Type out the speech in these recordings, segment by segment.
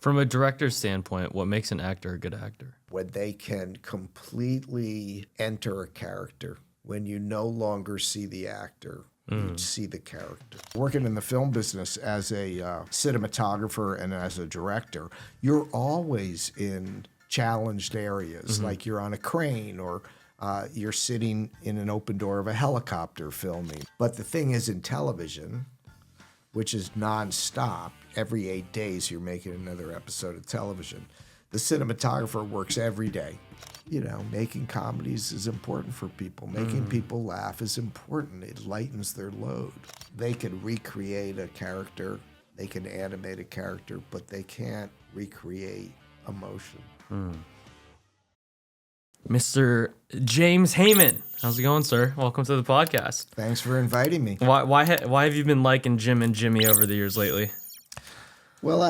From a director's standpoint, what makes an actor a good actor? When they can completely enter a character, when you no longer see the actor, you see the character. Working in the film business as a cinematographer and as a director, you're always in challenged areas, like you're on a crane or you're sitting in an open door of a helicopter filming. But the thing is, in television, which is nonstop, every 8 days you're making another episode of television. The cinematographer works every day. You know, making comedies is important for people. Making people laugh is important. It lightens their load. They can recreate a character, they can animate a character, but they can't recreate emotion. Mr. James Hayman, how's it going, sir? Welcome to the podcast. Thanks for inviting me. Why have you been liking Jim and Jimmy over the years lately? Well,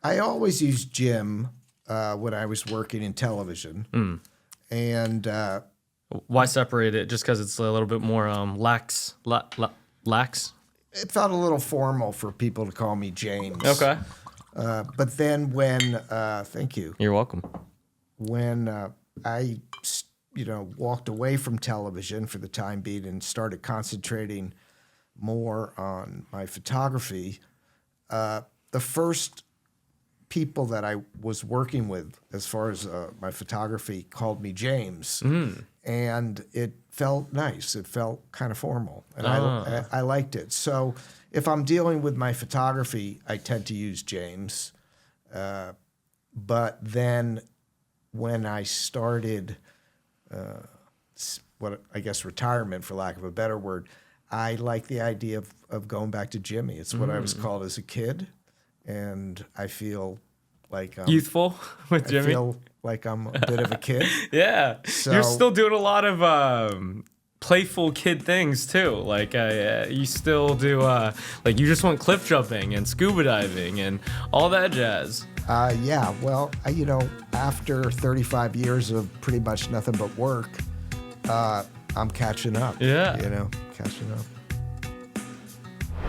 I always used Jim when I was working in television. And Why separate it? Just because it's a little bit more lax? it felt a little formal for people to call me James. Okay. But then when, thank you. You're welcome. When I, walked away from television for the time being and started concentrating more on my photography, the first people that I was working with as far as my photography called me James. And it felt nice. It felt kind of formal. And I liked it. So if I'm dealing with my photography, I tend to use James. But then when I started what I guess retirement, for lack of a better word, I like the idea of going back to Jimmy. It's what I was called as a kid. And I feel like Youthful with Jimmy? I feel like I'm a bit of a kid. Yeah. So, you're still doing a lot of playful kid things too. Like you still do like you just went cliff jumping and scuba diving and all that jazz. Yeah, well, after 35 years of pretty much nothing but work, I'm catching up. Yeah. Catching up.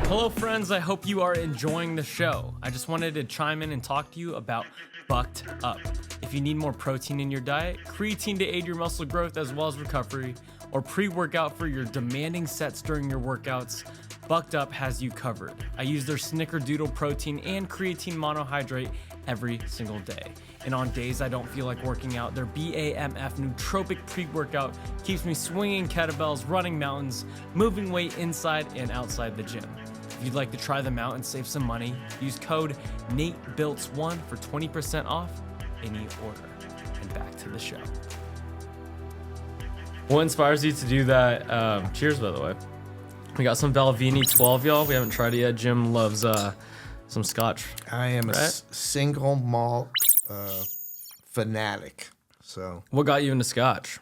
Hello, friends. I hope you are enjoying the show. I just wanted to chime in and talk to you about Bucked Up. If you need more protein in your diet, creatine to aid your muscle growth as well as recovery, or pre-workout for your demanding sets during your workouts, Bucked Up has you covered. I use their Snickerdoodle protein and creatine monohydrate every single day. And on days I don't feel like working out, their BAMF nootropic pre-workout keeps me swinging kettlebells, running mountains, moving weight inside and outside the gym. If you'd like to try them out and save some money, use code NateBiltz1 for 20% off any order. And back to the show. What inspires you to do that? Cheers, by the way. We got some Balvenie 12, y'all. We haven't tried it yet. Jim loves some scotch. I am a single malt fanatic. So What got you into scotch?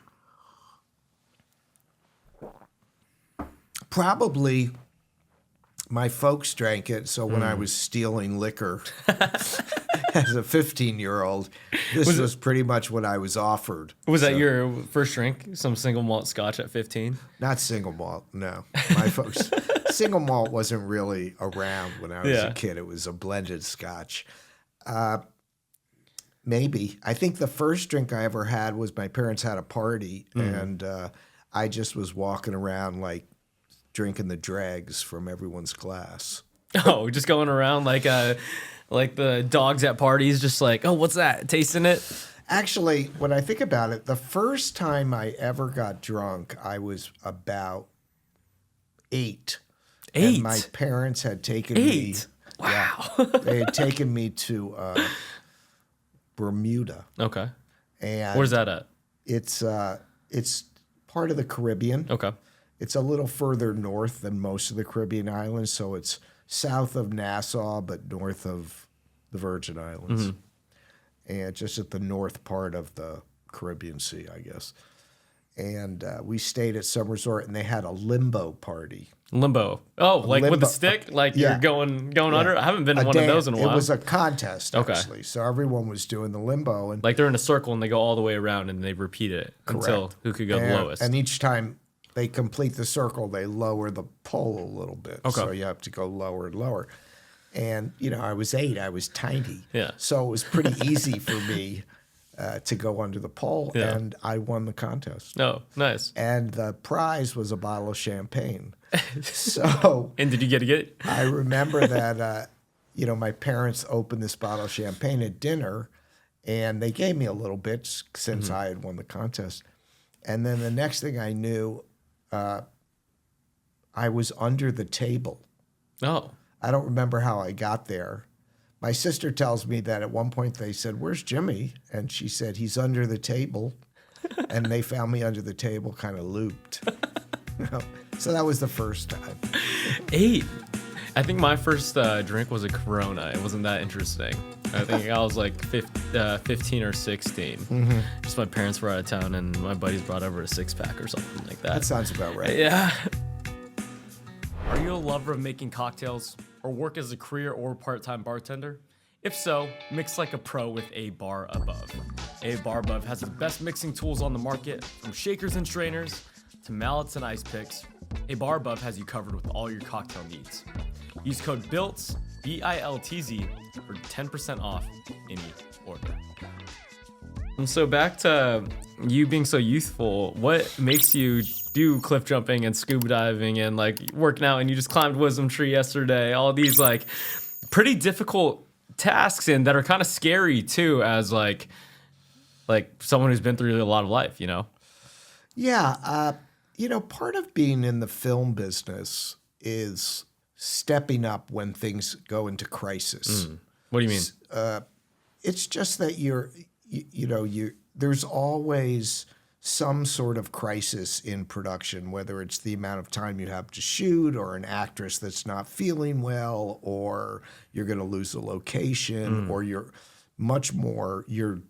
probably my folks drank it. So when I was stealing liquor as a 15-year-old, this was pretty much what I was offered. Was that your first drink? Some single malt scotch at 15? Not single malt, no. My folks, single malt wasn't really around when I was a kid. It was a blended scotch. Maybe. I think the first drink I ever had was my parents had a party, and I just was walking around like drinking the dregs from everyone's glass. Oh, just going around like the dogs at parties, just like, oh, what's that? Tasting it? Actually, when I think about it, the first time I ever got drunk, I was about 8. 8? And my parents had taken 8? me. Wow. Yeah, they had taken me to Bermuda. Okay. And Where's that at? It's part of the Caribbean. Okay. It's a little further north than most of the Caribbean islands, so it's south of Nassau, but north of the Virgin Islands. And just at the north part of the Caribbean Sea, I guess. And we stayed at some resort, and they had a limbo party. Limbo. Oh, like with the stick? Like you're going under? I haven't been to one of those in a while. It was a contest, actually. So everyone was doing the limbo. And like they're in a circle, and they go all the way around, and they repeat it until who could go the lowest. And each time they complete the circle, they lower the pole a little bit. Okay. So you have to go lower and lower. And, I was 8. I was tiny. Yeah. So it was pretty easy for me to go under the pole, Yeah. and I won the contest. Oh, nice. And the prize was a bottle of champagne. So And did you get to get it? I remember that, my parents opened this bottle of champagne at dinner, and they gave me a little bit since I had won the contest. And then the next thing I knew, I was under the table. Oh. I don't remember how I got there. My sister tells me that at one point they said, "Where's Jimmy?" And she said, "He's under the table." And they found me under the table, kind of looped. So that was the first time. 8. I think my first drink was a Corona. It wasn't that interesting. I think I was like 15 or 16. Just my parents were out of town, and my buddies brought over a 6-pack or something like that. That sounds about right. Yeah. Are you a lover of making cocktails, or work as a career or part-time bartender? If so, mix like a pro with A Bar Above. A Bar Above has the best mixing tools on the market, from shakers and strainers to mallets and ice picks. A Bar Above has you covered with all your cocktail needs. Use code BILTZ, BILTZ, for 10% off any order. And so back to you being so youthful, what makes you do cliff jumping and scuba diving and like working out, and you just climbed Wisdom Tree yesterday, all these like pretty difficult tasks and that are kind of scary too, as like someone who's been through a lot of life, Yeah. Part of being in the film business is stepping up when things go into crisis. What do you mean? It's just that there's always some sort of crisis in production, whether it's the amount of time you have to shoot, or an actress that's not feeling well, or you're going to lose a location, or you're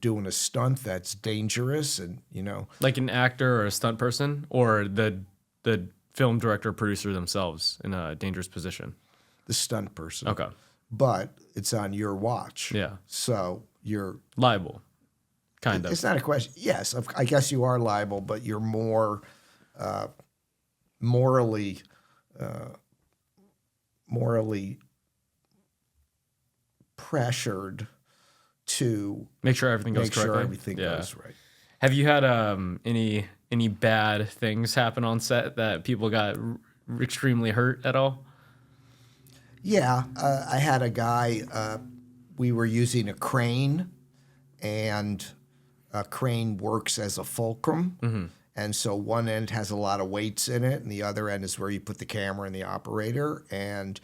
doing a stunt that's dangerous, and like an actor or a stunt person, or the film director, producer themselves in a dangerous position. The stunt person. Okay. But it's on your watch. Yeah. So you're liable. Kind of. It's not a question. Yes, I guess you are liable, but you're more morally pressured to make sure everything goes correctly. Everything goes right. Have you had any bad things happen on set that people got extremely hurt at all? Yeah, I had a guy. We were using a crane, and a crane works as a fulcrum. And so one end has a lot of weights in it, and the other end is where you put the camera and the operator. And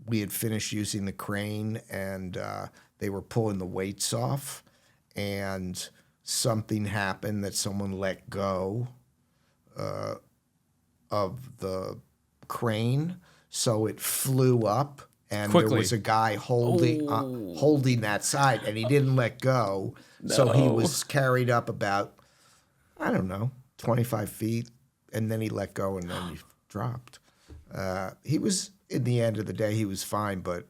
we had finished using the crane, and they were pulling the weights off, and something happened that someone let go of the crane, so it flew up, and quickly. There was a guy holding that side, and he didn't let go. No. So he was carried up about, 25 feet, and then he let go, and then he dropped. He was, in the end of the day, he was fine, but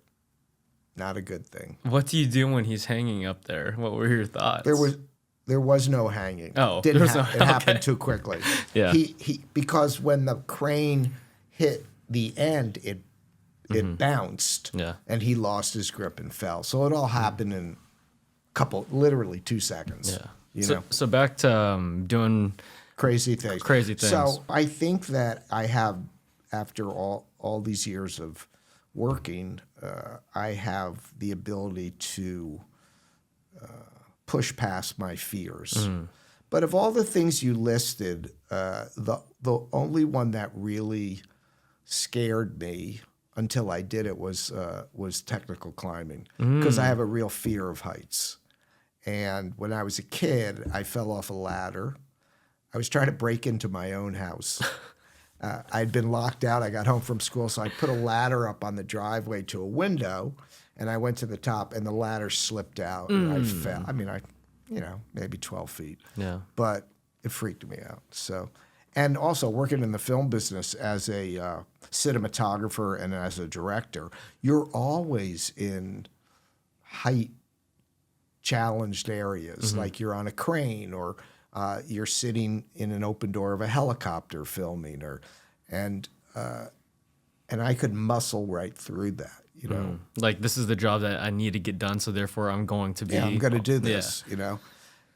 not a good thing. What do you do when he's hanging up there? What were your thoughts? There was no hanging. Oh, it happened too quickly. Yeah. Because when the crane hit the end, it bounced. Yeah. And he lost his grip and fell. So it all happened in literally 2 seconds. Yeah. So back to doing crazy things. So I think that I have, after all these years of working, I have the ability to push past my fears. But of all the things you listed, the only one that really scared me until I did it was technical climbing, because I have a real fear of heights. And when I was a kid, I fell off a ladder. I was trying to break into my own house. I'd been locked out. I got home from school, so I put a ladder up on the driveway to a window, and I went to the top, and the ladder slipped out, and I fell. I mean, maybe 12 feet. Yeah. But it freaked me out. So, and also working in the film business as a cinematographer and as a director, you're always in height challenged areas, like you're on a crane, or you're sitting in an open door of a helicopter filming, and I could muscle right through that. you know. Like, this is the job that I need to get done, so therefore I'm going to be... Yeah, I'm going to do this, you know.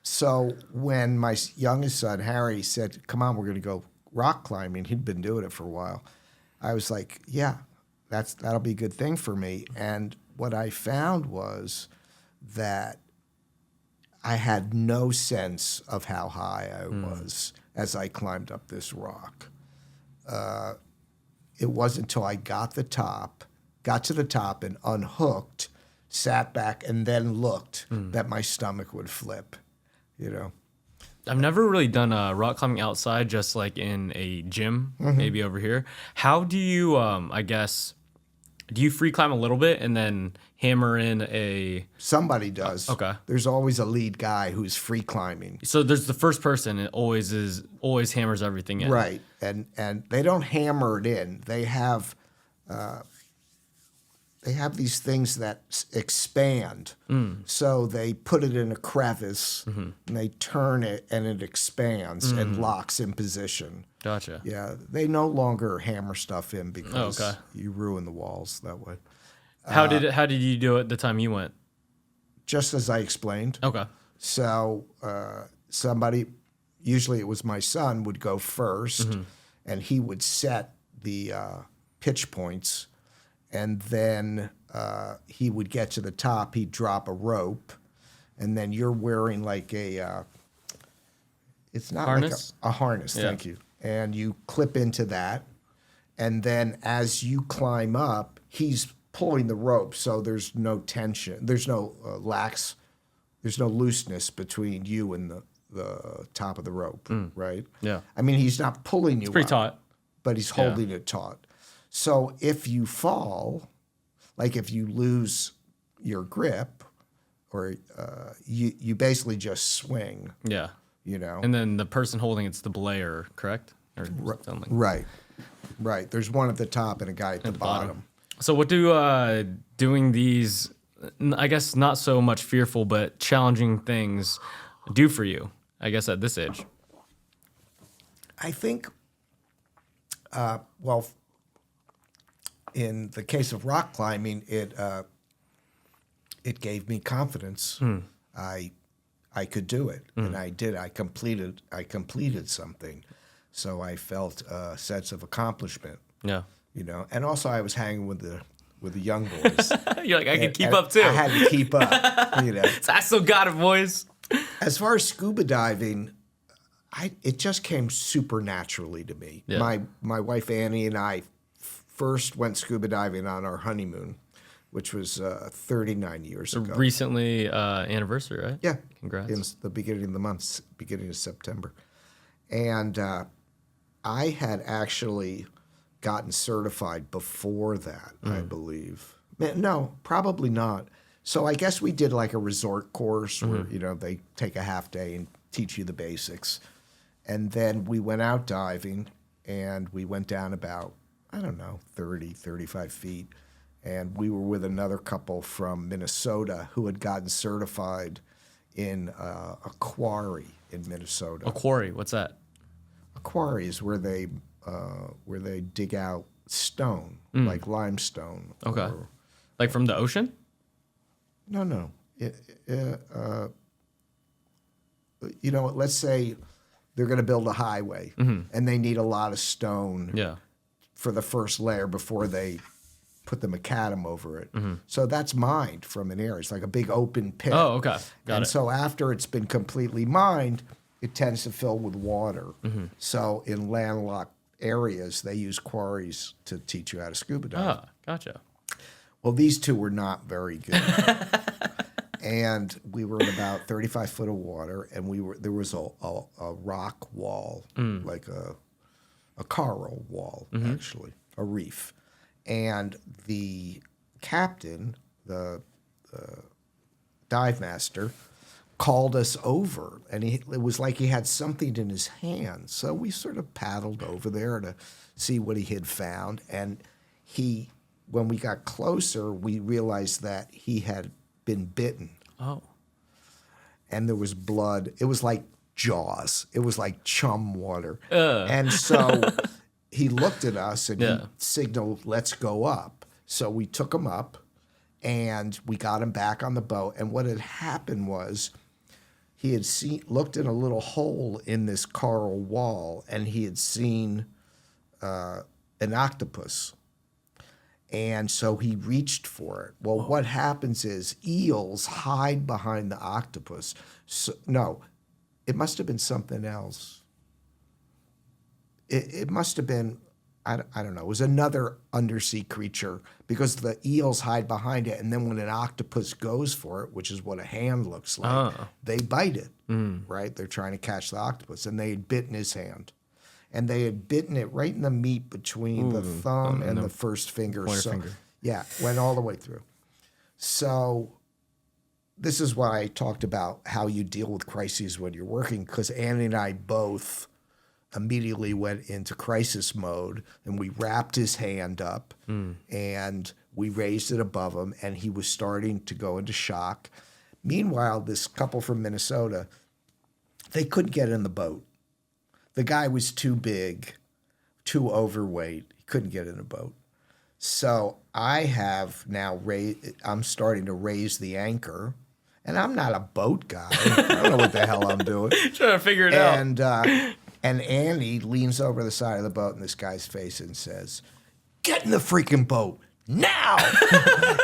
So when my youngest son, Harry, said, come on, we're going to go rock climbing, he'd been doing it for a while. I was like, yeah, that'll be a good thing for me. And what I found was that I had no sense of how high I was as I climbed up this rock. It wasn't until I got to the top and unhooked, sat back, and then looked that my stomach would flip, you know. I've never really done rock climbing outside, just like in a gym, maybe over here. How do you, do you free climb a little bit and then hammer in a... Somebody does. Okay. There's always a lead guy who's free climbing. So there's the first person, it always hammers everything in. Right. And they don't hammer it in. They have these things that expand. So they put it in a crevice and they turn it and it expands and locks in position. Gotcha. Yeah, they no longer hammer stuff in because you ruin the walls that way. How did you do it the time you went? Just as I explained. Okay. So somebody, usually it was my son, would go first, and he would set the pitch points, and then he would get to the top. He'd drop a rope, and then you're wearing like a it's not harness? like a harness. Yeah. Thank you. And you clip into that, and then as you climb up, he's pulling the rope, so there's no tension. There's no there's no looseness between you and the top of the rope, right? Yeah. I mean, he's not pulling you Pretty up, taut. but he's holding it taut. So if you fall, like if you lose your grip, or you basically just swing. Yeah. You know. And then the person holding it's the belayer, correct? Or something. Right. There's one at the top and a guy at the bottom. So what do doing these, I guess not so much fearful, but challenging things do for you, I guess, at this age? I think, well, in the case of rock climbing, it gave me confidence. I could do it, and I did. I completed something, so I felt a sense of accomplishment. Yeah. You know, and also I was hanging with the young boys. You're like, I can keep up too. I had to keep up, you know. I still got it, boys. As far as scuba diving, it just came super naturally to me. Yeah. My wife Annie and I first went scuba diving on our honeymoon, which was 39 years ago. Recently anniversary, right? Yeah. Congrats. In the beginning of the month, beginning of September. And I had actually gotten certified before that, I believe. No, probably not. So I guess we did like a resort course where, you know, they take a half day and teach you the basics. And then we went out diving, and we went down about, 30, 35 feet. And we were with another couple from Minnesota who had gotten certified in a quarry in Minnesota. A quarry, what's that? A quarry is where they dig out stone, like limestone. Okay. Like from the ocean? No. You know, let's say they're going to build a highway, and they need a lot of stone for the first layer before they put the macadam over it. So that's mined from an area. It's like a big open pit. Oh, okay. Got it. So after it's been completely mined, it tends to fill with water. So in landlocked areas, they use quarries to teach you how to scuba dive. Ah, gotcha. Well, these two were not very good. And we were in about 35 foot of water, and there was a rock wall, like a coral wall, actually, a reef. And the captain, the dive master, called us over, and it was like he had something in his hand. So we sort of paddled over there to see what he had found. And when we got closer, we realized that he had been bitten. Oh. And there was blood. It was like Jaws. It was like chum water. And so he looked at us and he signaled, let's go up. So we took him up, and we got him back on the boat. And what had happened was he had looked in a little hole in this coral wall, and he had seen an octopus. And so he reached for it. Well, what happens is eels hide behind the octopus. So, no, it must have been something else. It must have been, I don't know, it was another undersea creature, because the eels hide behind it, and then when an octopus goes for it, which is what a hand looks like, they bite it, right? They're trying to catch the octopus, and they had bitten his hand. And they had bitten it right in the meat between the thumb and the first finger. Finger. Yeah, went all the way through. So this is why I talked about how you deal with crises when you're working, because Annie and I both immediately went into crisis mode, and we wrapped his hand up and we raised it above him, and he was starting to go into shock. Meanwhile, this couple from Minnesota, they couldn't get in the boat. The guy was too big, too overweight. He couldn't get in a boat. So I have now I'm starting to raise the anchor, and I'm not a boat guy. I don't know what the hell I'm doing. Trying to figure it out. And Annie leans over the side of the boat in this guy's face and says, "Get in the freaking boat now!"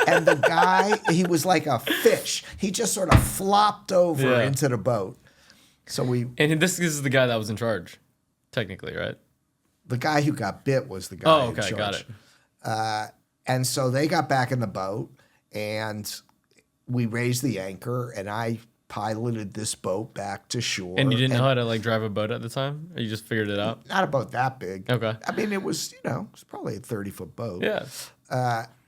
And the guy, he was like a fish. He just sort of flopped over into the boat. So and this is the guy that was in charge, technically, right? The guy who got bit was the guy in charge. Got it. And so they got back in the boat, and we raised the anchor, and I piloted this boat back to shore. And you didn't know how to drive a boat at the time? Or you just figured it out? Not a boat that big. Okay. I mean, it was, it was probably a 30-foot boat. Yeah.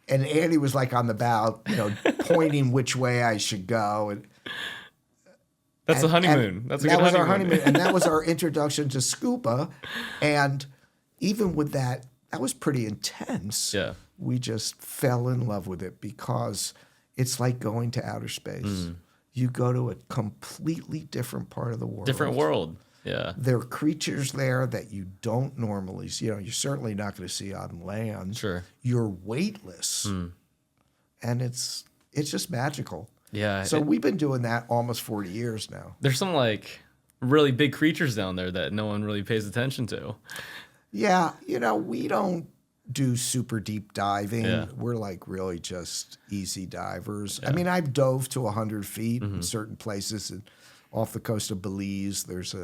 And Andy was on the bow, pointing which way I should go. And that's a honeymoon. That's a good honeymoon. That was our honeymoon. And that was our introduction to scuba. And even with that was pretty intense. Yeah. We just fell in love with it, because it's like going to outer space. You go to a completely different part of the world. Different world. Yeah. There are creatures there that you don't normally see. You're certainly not going to see on land. Sure. You're weightless. And it's just magical. Yeah. So we've been doing that almost 40 years now. There's some really big creatures down there that no one really pays attention to. Yeah. We don't do super deep diving. Yeah. We're really just easy divers. Yeah. I mean, I've dove to 100 feet in certain places. And off the coast of Belize, there's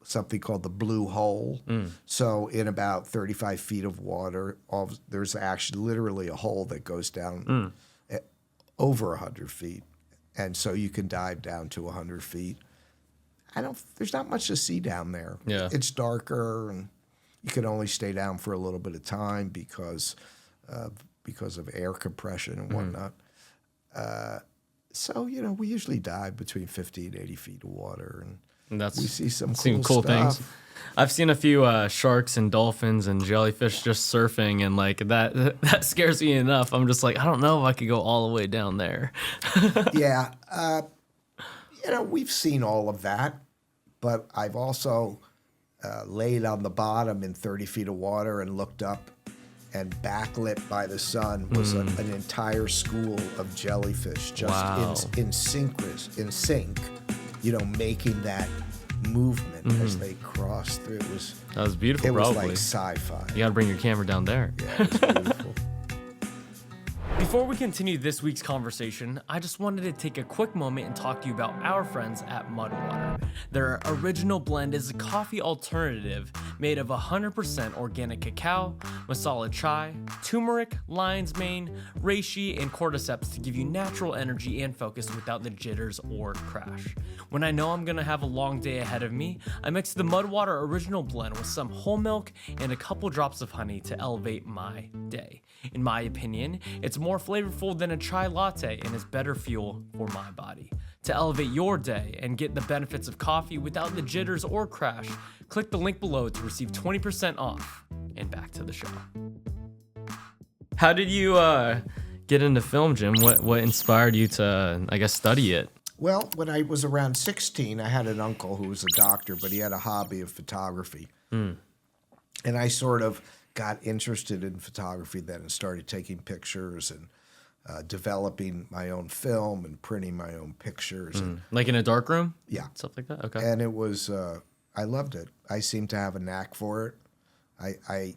something called the Blue Hole. So in about 35 feet of water, there's actually literally a hole that goes down over 100 feet. And so you can dive down to 100 feet. There's not much to see down there. Yeah. It's darker, and you can only stay down for a little bit of time because of air compression and whatnot. So, we usually dive between 50 and 80 feet of water, and we see some cool stuff. Things. I've seen a few sharks and dolphins and jellyfish just surfing, and that scares me enough. I'm just I don't know if I could go all the way down there. Yeah. We've seen all of that, but I've also laid on the bottom in 30 feet of water and looked up, and backlit by the sun was an entire school of jellyfish just in sync, making that movement as they crossed through. That was beautiful. It was probably like sci-fi. You got to bring your camera down there. Yeah, it was beautiful. Before we continue this week's conversation, I just wanted to take a quick moment and talk to you about our friends at Mudwater. Their original blend is a coffee alternative made of 100% organic cacao, masala chai, turmeric, lion's mane, reishi, and cordyceps to give you natural energy and focus without the jitters or crash. When I know I'm gonna have a long day ahead of me, I mix the Mudwater original blend with some whole milk and a couple drops of honey to elevate my day. In my opinion, it's more flavorful than a chai latte and is better fuel for my body. To elevate your day and get the benefits of coffee without the jitters or crash, click the link below to receive 20% off. And back to the show. How did you get into film, Jim? What inspired you to, study it? Well, when I was around 16, I had an uncle who was a doctor, but he had a hobby of photography. And I sort of got interested in photography then and started taking pictures and developing my own film and printing my own pictures. And, Like in a dark room? yeah. Stuff like that? Okay. And it was, I loved it. I seem to have a knack for it. I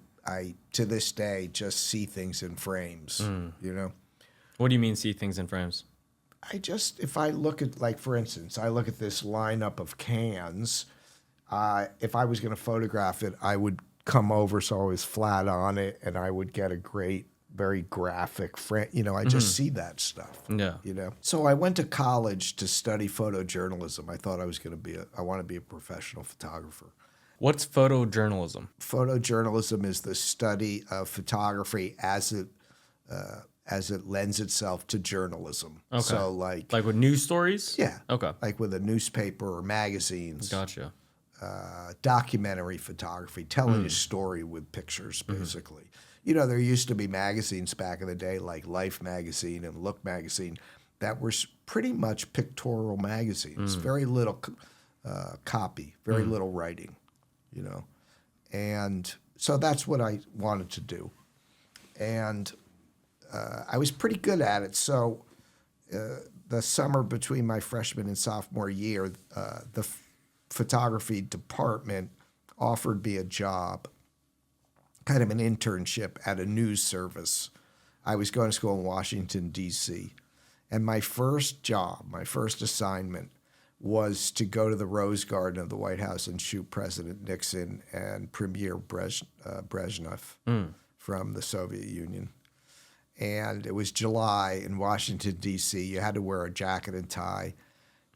to this day, just see things in frames, you know? What do you mean see things in frames? If I look at, like, for instance, I look at this lineup of cans, if I was going to photograph it, I would come over so I was flat on it, and I would get a great, very graphic frame. You know, I just see that stuff. Yeah. You know? So I went to college to study photojournalism. I thought I want to be a professional photographer. What's photojournalism? Photojournalism is the study of photography as it lends itself to journalism. Okay. So like Like with news stories? yeah. Okay. Like with a newspaper or magazines. Gotcha. Documentary photography, telling a story with pictures, basically. You know, there used to be magazines back in the day, like Life magazine and Look magazine, that were pretty much pictorial magazines. Very little copy, very little writing, you know. And so that's what I wanted to do. And I was pretty good at it. So the summer between my freshman and sophomore year, the photography department offered me a job, kind of an internship at a news service. I was going to school in Washington, D.C. And my first job, my first assignment was to go to the Rose Garden of the White House and shoot President Nixon and Premier Brezhnev from the Soviet Union. And it was July in Washington, D.C. You had to wear a jacket and tie.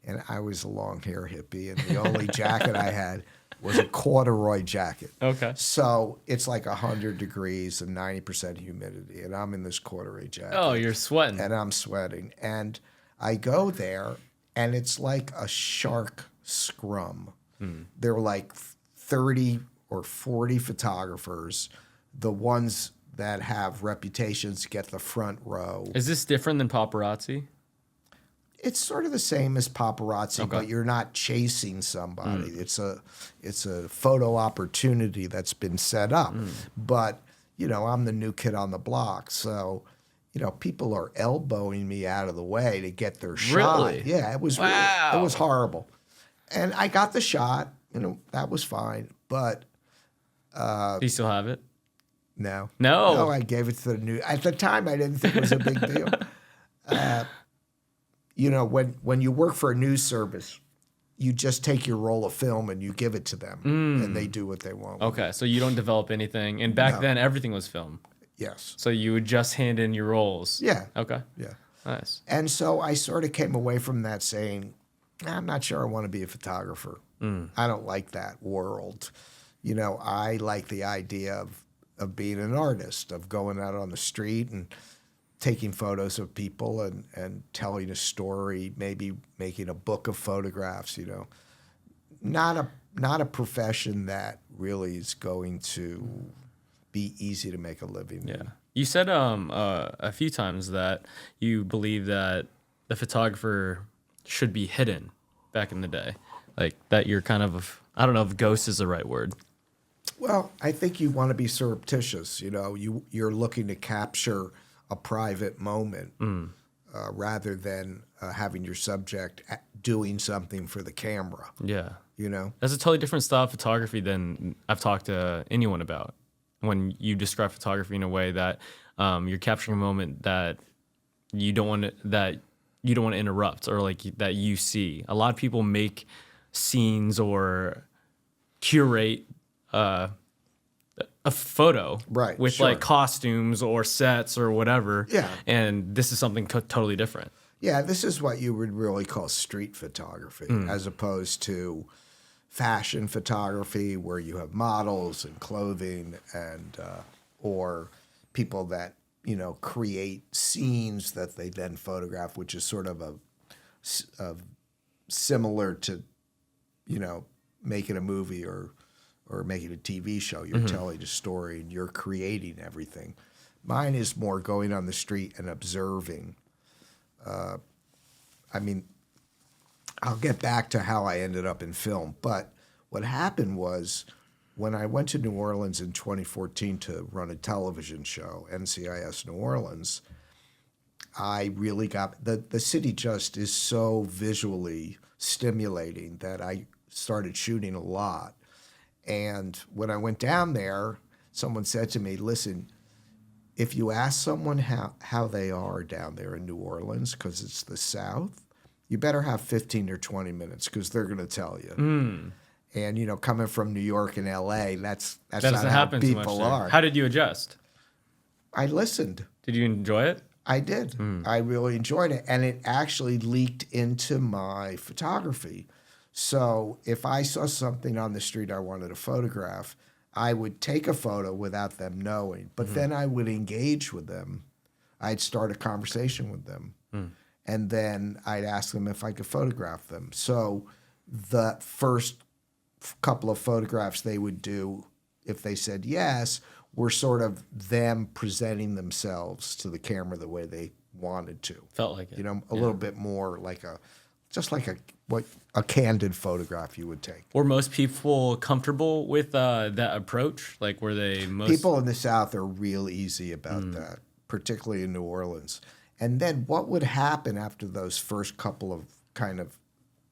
And I was a long hair hippie, and the only jacket I had was a corduroy jacket. Okay. So it's like 100 degrees and 90% humidity, and I'm in this corduroy jacket. Oh, you're sweating. And I'm sweating. And I go there, and it's like a shark scrum. There were like 30 or 40 photographers, the ones that have reputations get the front row. Is this different than paparazzi? It's sort of the same as paparazzi, Okay. but you're not chasing somebody. It's a photo opportunity that's been set up. But, you know, I'm the new kid on the block, so, you know, people are elbowing me out of the way to get their shot. Really? Yeah, it was Wow. it was horrible. And I got the shot, you know, that was fine. But Do you still have it? no. No. No, I gave it to the new. At the time, I didn't think it was a big deal. You know, when you work for a news service, you just take your roll of film and you give it to them, and they do what they want. with it. Okay, so you don't develop anything. And back then, everything was film. Yes. So you would just hand in your rolls. Yeah. Okay. Yeah. Nice. And so I sort of came away from that saying, I'm not sure I want to be a photographer. I don't like that world. You know, I like the idea of being an artist, of going out on the street and taking photos of people and telling a story, maybe making a book of photographs, you know. Not a profession that really is going to be easy to make a living Yeah. in. You said a few times that you believe that the photographer should be hidden back in the day. Like that you're kind of, I don't know if ghost is the right word. Well, I think you want to be surreptitious. You know, you're looking to capture a private moment rather than having your subject doing something for the camera. Yeah. You know? That's a totally different style of photography than I've talked to anyone about. When you describe photography in a way that you're capturing a moment that you don't want to interrupt, or like that you see. A lot of people make scenes or curate a photo Right, with sure. like costumes or sets or whatever. Yeah. And this is something totally different. Yeah, this is what you would really call street photography, as opposed to fashion photography, where you have models and clothing and or people that, you know, create scenes that they then photograph, which is sort of a similar to, you know, making a movie or making a TV show. You're telling a story and you're creating everything. Mine is more going on the street and observing. I mean, I'll get back to how I ended up in film, but what happened was when I went to New Orleans in 2014 to run a television show, NCIS New Orleans, I really got the city just is so visually stimulating that I started shooting a lot. And when I went down there, someone said to me, listen, if you ask someone how they are down there in New Orleans, because it's the South, you better have 15 or 20 minutes because they're going to tell you. And, you know, coming from New York and L.A., that's That not doesn't how happen too much people there. are. How did you adjust? I listened. Did you enjoy it? I did. I really enjoyed it. And it actually leaked into my photography. So if I saw something on the street I wanted to photograph, I would take a photo without them knowing. But then I would engage with them. I'd start a conversation with them. And then I'd ask them if I could photograph them. So the first couple of photographs they would do, if they said yes, were sort of them presenting themselves to the camera the way they wanted to. Felt like it. You know, a little bit more like a candid photograph you would take. Were most people comfortable with that approach? Like, were they most... People in the South are real easy about that, particularly in New Orleans. And then what would happen after those first couple of kind of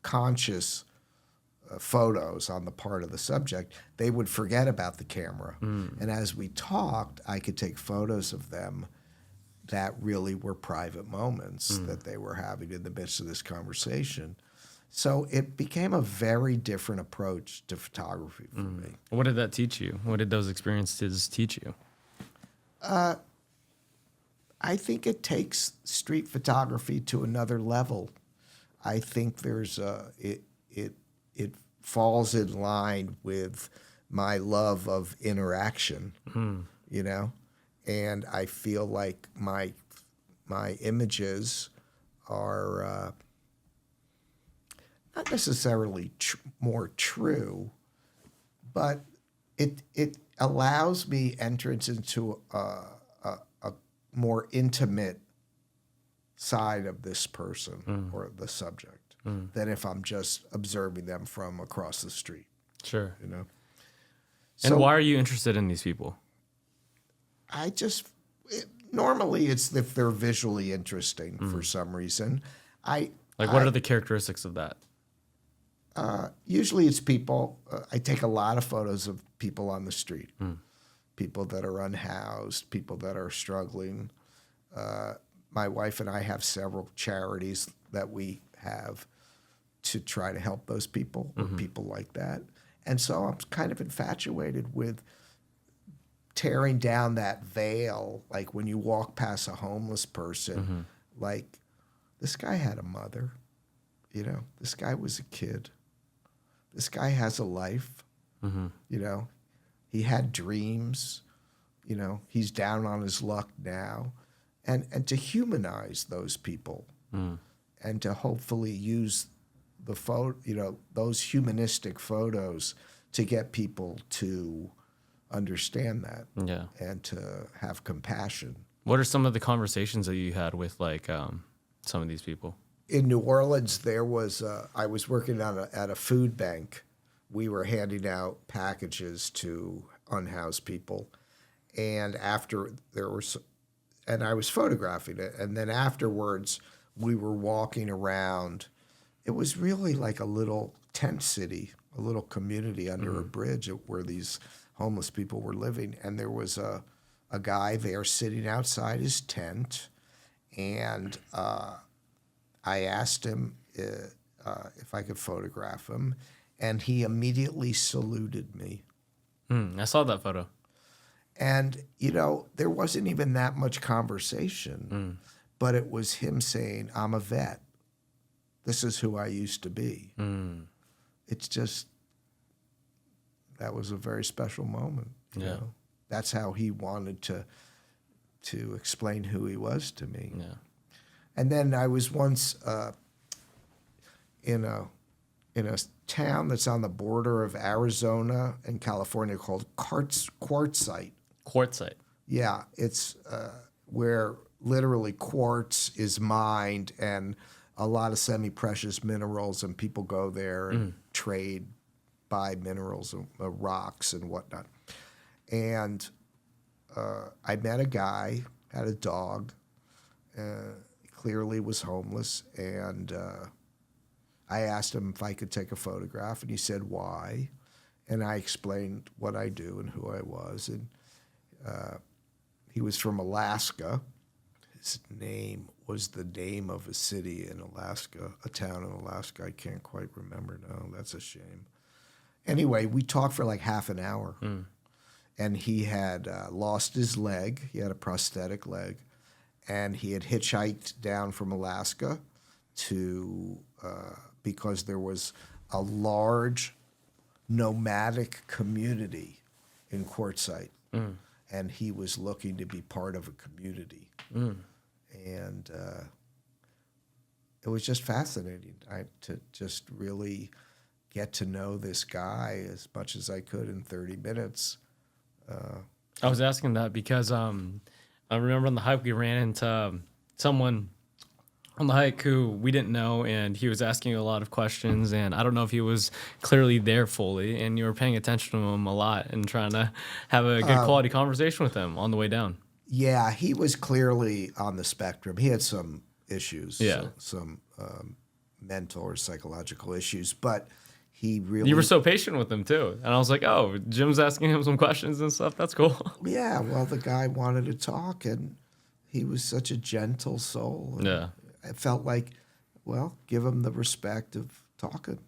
conscious photos on the part of the subject, they would forget about the camera. And as we talked, I could take photos of them that really were private moments that they were having in the midst of this conversation. So it became a very different approach to photography for me. What did that teach you? What did those experiences teach you? I think it takes street photography to another level. I think there's it falls in line with my love of interaction, you know, and I feel like my images are not necessarily more true, but it allows me entrance into a more intimate side of this person or the subject than if I'm just observing them from across the street. Sure. You know. And why are you interested in these people? Normally it's if they're visually interesting for some reason. What are the characteristics of that? Usually it's people. I take a lot of photos of people on the street, people that are unhoused, people that are struggling. My wife and I have several charities that we have to try to help those people or people like that. And so I'm kind of infatuated with tearing down that veil. Like when you walk past a homeless person, like this guy had a mother, you know, this guy was a kid. This guy has a life, you know, he had dreams, you know, he's down on his luck now. And to humanize those people and to hopefully use the photo, you know, those humanistic photos to get people to understand that and to have compassion. What are some of the conversations that you had with like some of these people? In New Orleans, there was I was working at a food bank. We were handing out packages to unhoused people, and after and I was photographing it, and then afterwards we were walking around. It was really like a little tent city, a little community under a bridge where these homeless people were living, and there was a guy there sitting outside his tent, and I asked him if I could photograph him, and he immediately saluted me. I saw that photo. And, you know, there wasn't even that much conversation, but it was him saying, I'm a vet. This is who I used to be. It's just, that was a very special moment. You know? That's how he wanted to explain who he was to me. Yeah. And then I was once in a town that's on the border of Arizona and California called Quartzsite. Quartzsite. Yeah, it's where literally quartz is mined and a lot of semi-precious minerals, and people go there and trade buy minerals and rocks and whatnot. And I met a guy, had a dog, clearly was homeless, and I asked him if I could take a photograph, and he said, why? And I explained what I do and who I was, and he was from Alaska. His name was the name of a city in Alaska, a town in Alaska. I can't quite remember now. That's a shame. Anyway, we talked for like half an hour. And he had lost his leg. He had a prosthetic leg. And he had hitchhiked down from Alaska to, because there was a large nomadic community in Quartzsite. And he was looking to be part of a community. And it was just fascinating to just really get to know this guy as much as I could in 30 minutes. I was asking that because I remember on the hike we ran into someone on the hike who we didn't know, and he was asking a lot of questions, and I don't know if he was clearly there fully, and you were paying attention to him a lot and trying to have a good quality conversation with him on the way down. Yeah, he was clearly on the spectrum. He had some issues, some mental or psychological issues, but he really... You were so patient with him, too. And I was like, oh, Jim's asking him some questions and stuff. That's cool. Yeah, well, the guy wanted to talk, and he was such a gentle soul. Yeah. I felt like, well, give him the respect of talking.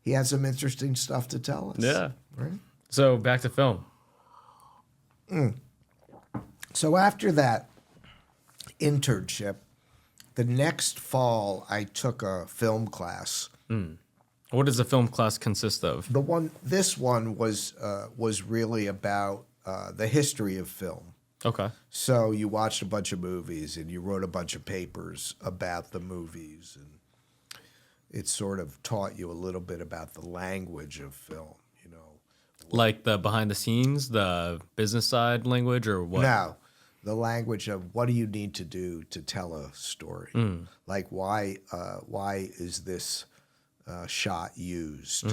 He had some interesting stuff to tell us. Yeah. Right? So back to film. So after that internship, the next fall, I took a film class. What does a film class consist of? This one was really about the history of film. Okay. So you watched a bunch of movies and you wrote a bunch of papers about the movies, and it sort of taught you a little bit about the language of film, you know. Like the behind the scenes, the business side language, or what? No, the language of what do you need to do to tell a story? Like why is this shot used?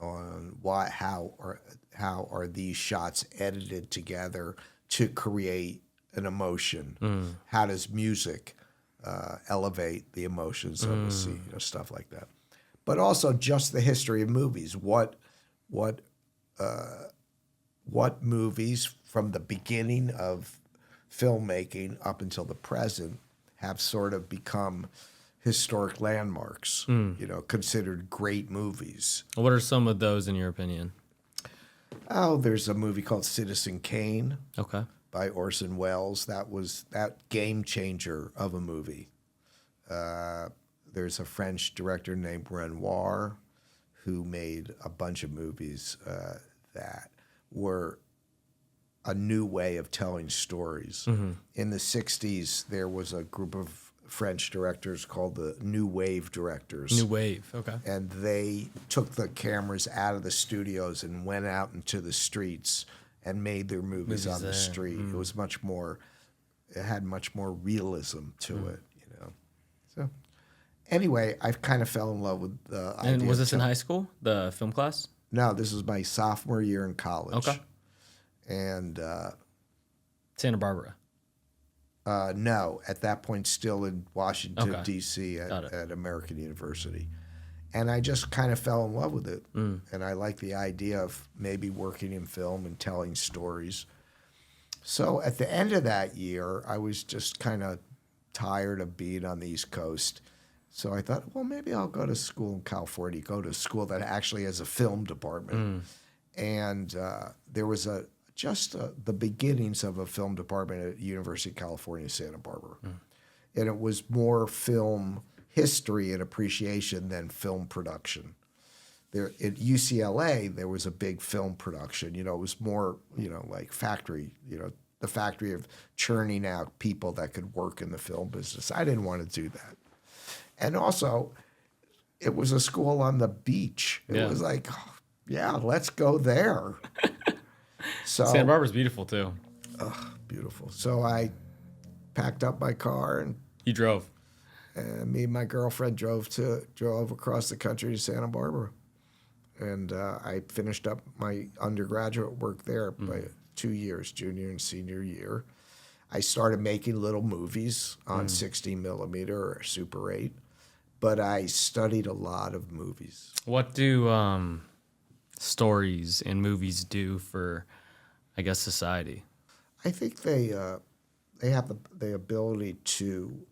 On how are these shots edited together to create an emotion? How does music elevate the emotions of a scene? You know, stuff like that. But also just the history of movies. What movies from the beginning of filmmaking up until the present have sort of become historic landmarks, you know, considered great movies. What are some of those in your opinion? Oh, there's a movie called Citizen Kane. Okay. By Orson Welles. That was that game changer of a movie. There's a French director named Renoir who made a bunch of movies that were a new way of telling stories. In the 60s, there was a group of French directors called the New Wave directors. New Wave, okay. And they took the cameras out of the studios and went out into the streets and made their movies on the street. It was much more, it had much more realism to it, you know. So anyway, I kind of fell in love with the idea. And was this in high school, the film class? No, this was my sophomore year in college. Okay. And Santa Barbara. No, at that point still in Washington, Okay. D.C. at American University. And I just kind of fell in love with it. And I like the idea of maybe working in film and telling stories. So at the end of that year, I was just kind of tired of being on the East Coast. So I thought, well, maybe I'll go to school in California, go to a school that actually has a film department. And there was the beginnings of a film department at University of California, Santa Barbara. And it was more film history and appreciation than film production. There at UCLA, there was a big film production. You know, it was more, you know, like factory, you know, the factory of churning out people that could work in the film business. I didn't want to do that. And also, it was a school on the beach. It was like, oh, yeah, let's go there. So Santa Barbara's beautiful too. Oh, beautiful. So I packed up my car and You drove. Me and my girlfriend drove across the country to Santa Barbara. and I finished up my undergraduate work there by 2 years, junior and senior year. I started making little movies on 16 millimeter or Super 8, but I studied a lot of movies. What do stories and movies do for, I guess, society? I think they have the ability to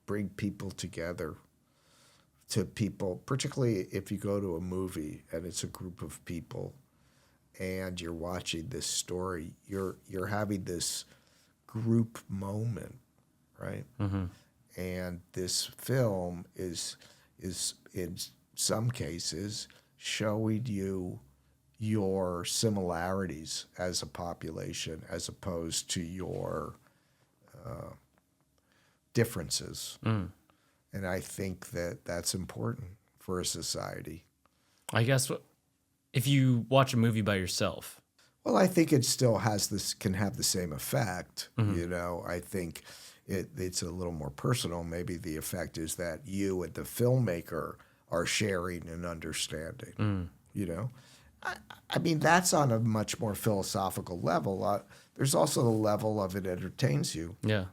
bring people together. To people, particularly if you go to a movie and it's a group of people, and you're watching this story, you're having this group moment, right? Mm-hmm. And this film is in some cases showing you your similarities as a population as opposed to your differences. And I think that that's important for a society. I guess if you watch a movie by yourself. Well, I think it still can have the same effect. You know, I think it's a little more personal. Maybe the effect is that you and the filmmaker are sharing and understanding. You know, I mean, that's on a much more philosophical level. There's also the level of it entertains you. Yeah.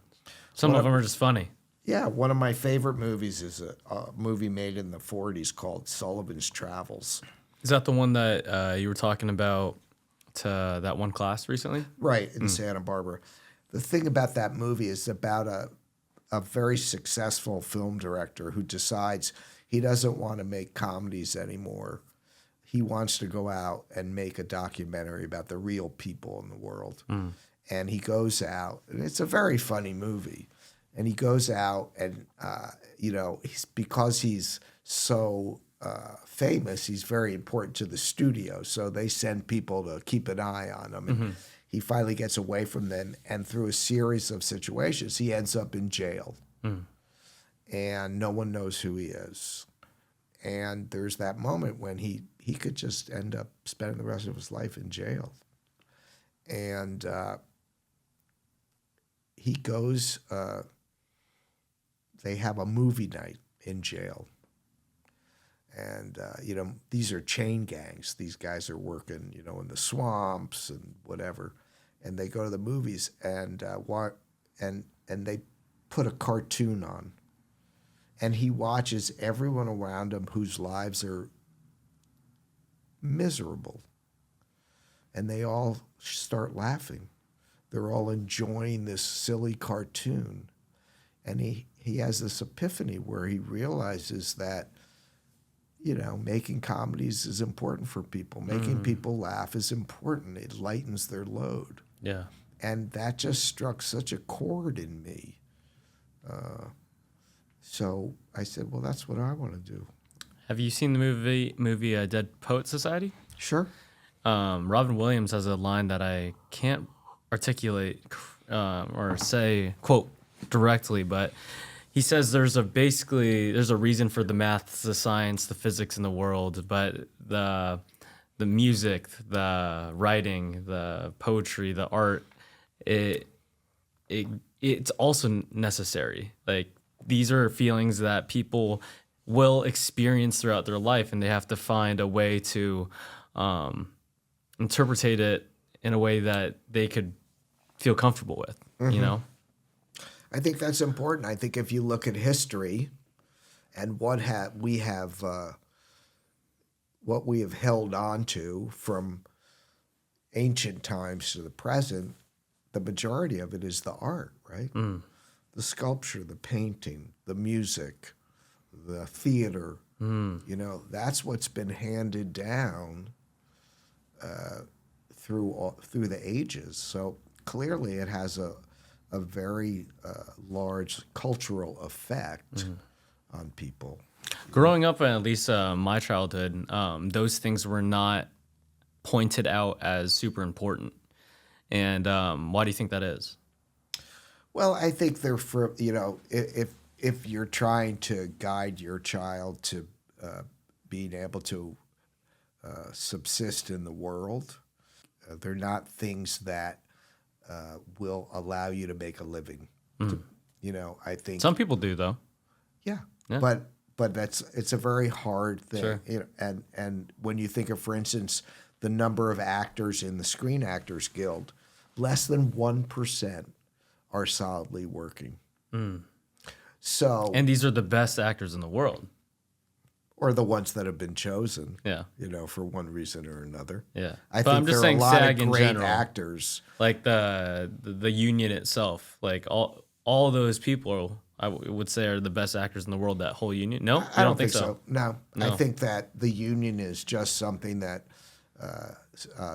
Some of them are just funny. Yeah, one of my favorite movies is a movie made in the 40s called Sullivan's Travels. Is that the one that you were talking about to that one class recently? Right, in Santa Barbara. The thing about that movie is about a very successful film director who decides he doesn't want to make comedies anymore. He wants to go out and make a documentary about the real people in the world. And he goes out, and it's a very funny movie. And he goes out and, you know, because he's so famous, he's very important to the studio. So they send people to keep an eye on him. And he finally gets away from them. And through a series of situations, he ends up in jail. And no one knows who he is. And there's that moment when he could just end up spending the rest of his life in jail. And he goes... they have a movie night in jail. And, you know, these are chain gangs. These guys are working, you know, in the swamps and whatever. And they go to the movies and they put a cartoon on. And he watches everyone around him whose lives are miserable. And they all start laughing. They're all enjoying this silly cartoon. And he has this epiphany where he realizes that, you know, making comedies is important for people. Making people laugh is important. It lightens their load. Yeah. And that just struck such a chord in me. So I said, well, that's what I want to do. Have you seen the movie Dead Poet Society? Sure. Robin Williams has a line that I can't articulate or say, quote, directly, but he says there's a reason for the math, the science, the physics in the world, but the music, the writing, the poetry, the art, it's also necessary. Like, these are feelings that people will experience throughout their life, and they have to find a way to interpret it in a way that they could feel comfortable with, you know? I think that's important. I think if you look at history and what we have held on to from ancient times to the present, the majority of it is the art, right? The sculpture, the painting, the music, the theater. You know, that's what's been handed down through the ages. So clearly it has a very large cultural effect on people. Growing up, at least my childhood, those things were not pointed out as super important. And why do you think that is? Well, I think they're for, you know, if you're trying to guide your child to being able to subsist in the world, they're not things that will allow you to make a living. You know, I think some people do, though. Yeah. Yeah. but it's a very hard thing. Sure. You know, and when you think of, for instance, the number of actors in the Screen Actors Guild, less than 1% are solidly working. So, And these are the best actors in the world. or the ones that have been chosen, Yeah. you know, for one reason or another. Yeah. I But think I'm just there are a saying lot of SAG in great general. actors. Like the union itself, like all those people, I would say, are the best actors in the world. That whole union. No, I don't think so. No, I No. think that the union is just something that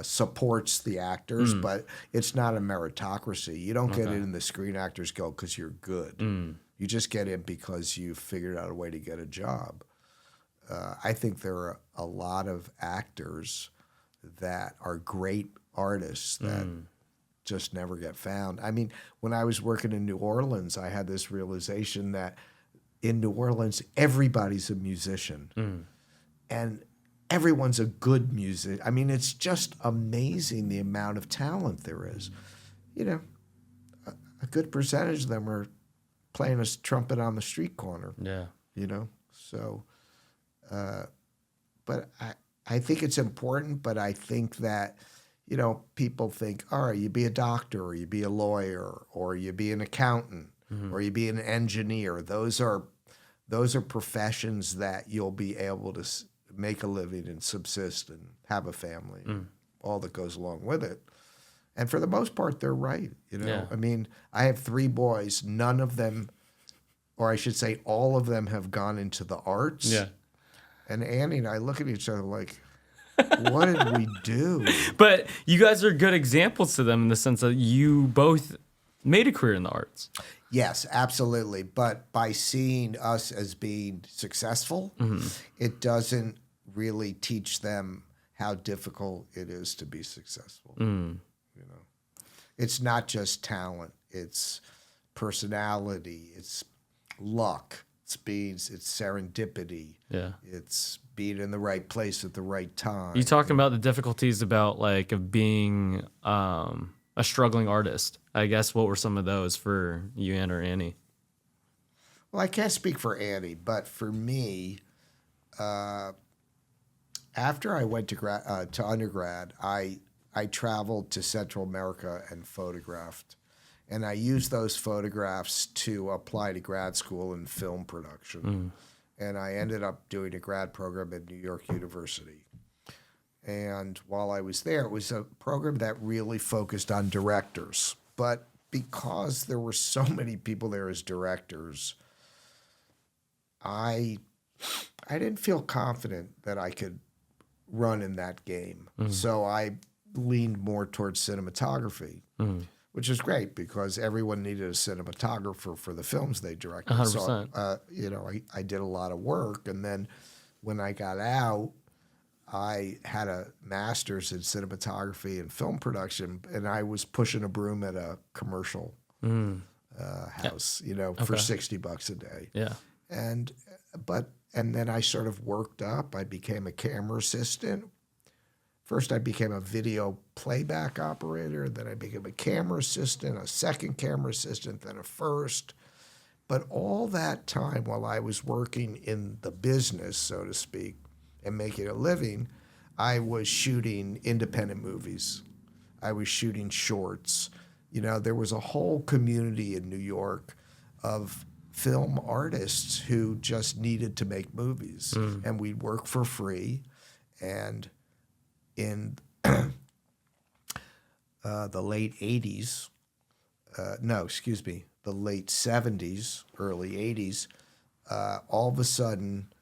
supports the actors, but it's not a meritocracy. You don't get in the Screen Actors Guild because you're good. You just get in because you figured out a way to get a job. I think there are a lot of actors that are great artists that just never get found. I mean, when I was working in New Orleans, I had this realization that in New Orleans, everybody's a musician. And everyone's a good music. I mean, it's just amazing the amount of talent there is. You know, a good percentage of them are playing a trumpet on the street corner. Yeah. You know, so, but I think it's important, but I think that, you know, people think, all right, you be a doctor or you be a lawyer or you be an accountant or you be an engineer. Those are professions that you'll be able to make a living and subsist and have a family, all that goes along with it. And for the most part, they're right. You know, Yeah. I mean, I have 3 boys. None of them, or I should say, all of them have gone into the arts. Yeah. And Annie and I look at each other like, what did we do? But you guys are good examples to them in the sense that you both made a career in the arts. Yes, absolutely. But by seeing us as being successful, it doesn't really teach them how difficult it is to be successful. You know, it's not just talent; it's personality, it's luck, it's serendipity. Yeah. It's being in the right place at the right time. You talking about the difficulties about like of being a struggling artist. I guess what were some of those for you and or Annie? Well, I can't speak for Annie, but for me, after I went to undergrad, I traveled to Central America and photographed. And I used those photographs to apply to grad school in film production. And I ended up doing a grad program at New York University. And while I was there, it was a program that really focused on directors. But because there were so many people there as directors, I didn't feel confident that I could run in that game. So I leaned more towards cinematography, which is great because everyone needed a cinematographer for the films they directed. 100%. So, you know, I did a lot of work. And then when I got out, I had a master's in cinematography and film production, and I was pushing a broom at a commercial house, you know, for $60 a day. Yeah. And then I sort of worked up. I became a camera assistant. First, I became a video playback operator. Then I became a camera assistant, a second camera assistant, then a first. But all that time while I was working in the business, so to speak, and making a living, I was shooting independent movies. I was shooting shorts. You know, there was a whole community in New York of film artists who just needed to make movies. And we'd work for free. And in the late 80s, the late 70s, early 80s, all of a sudden,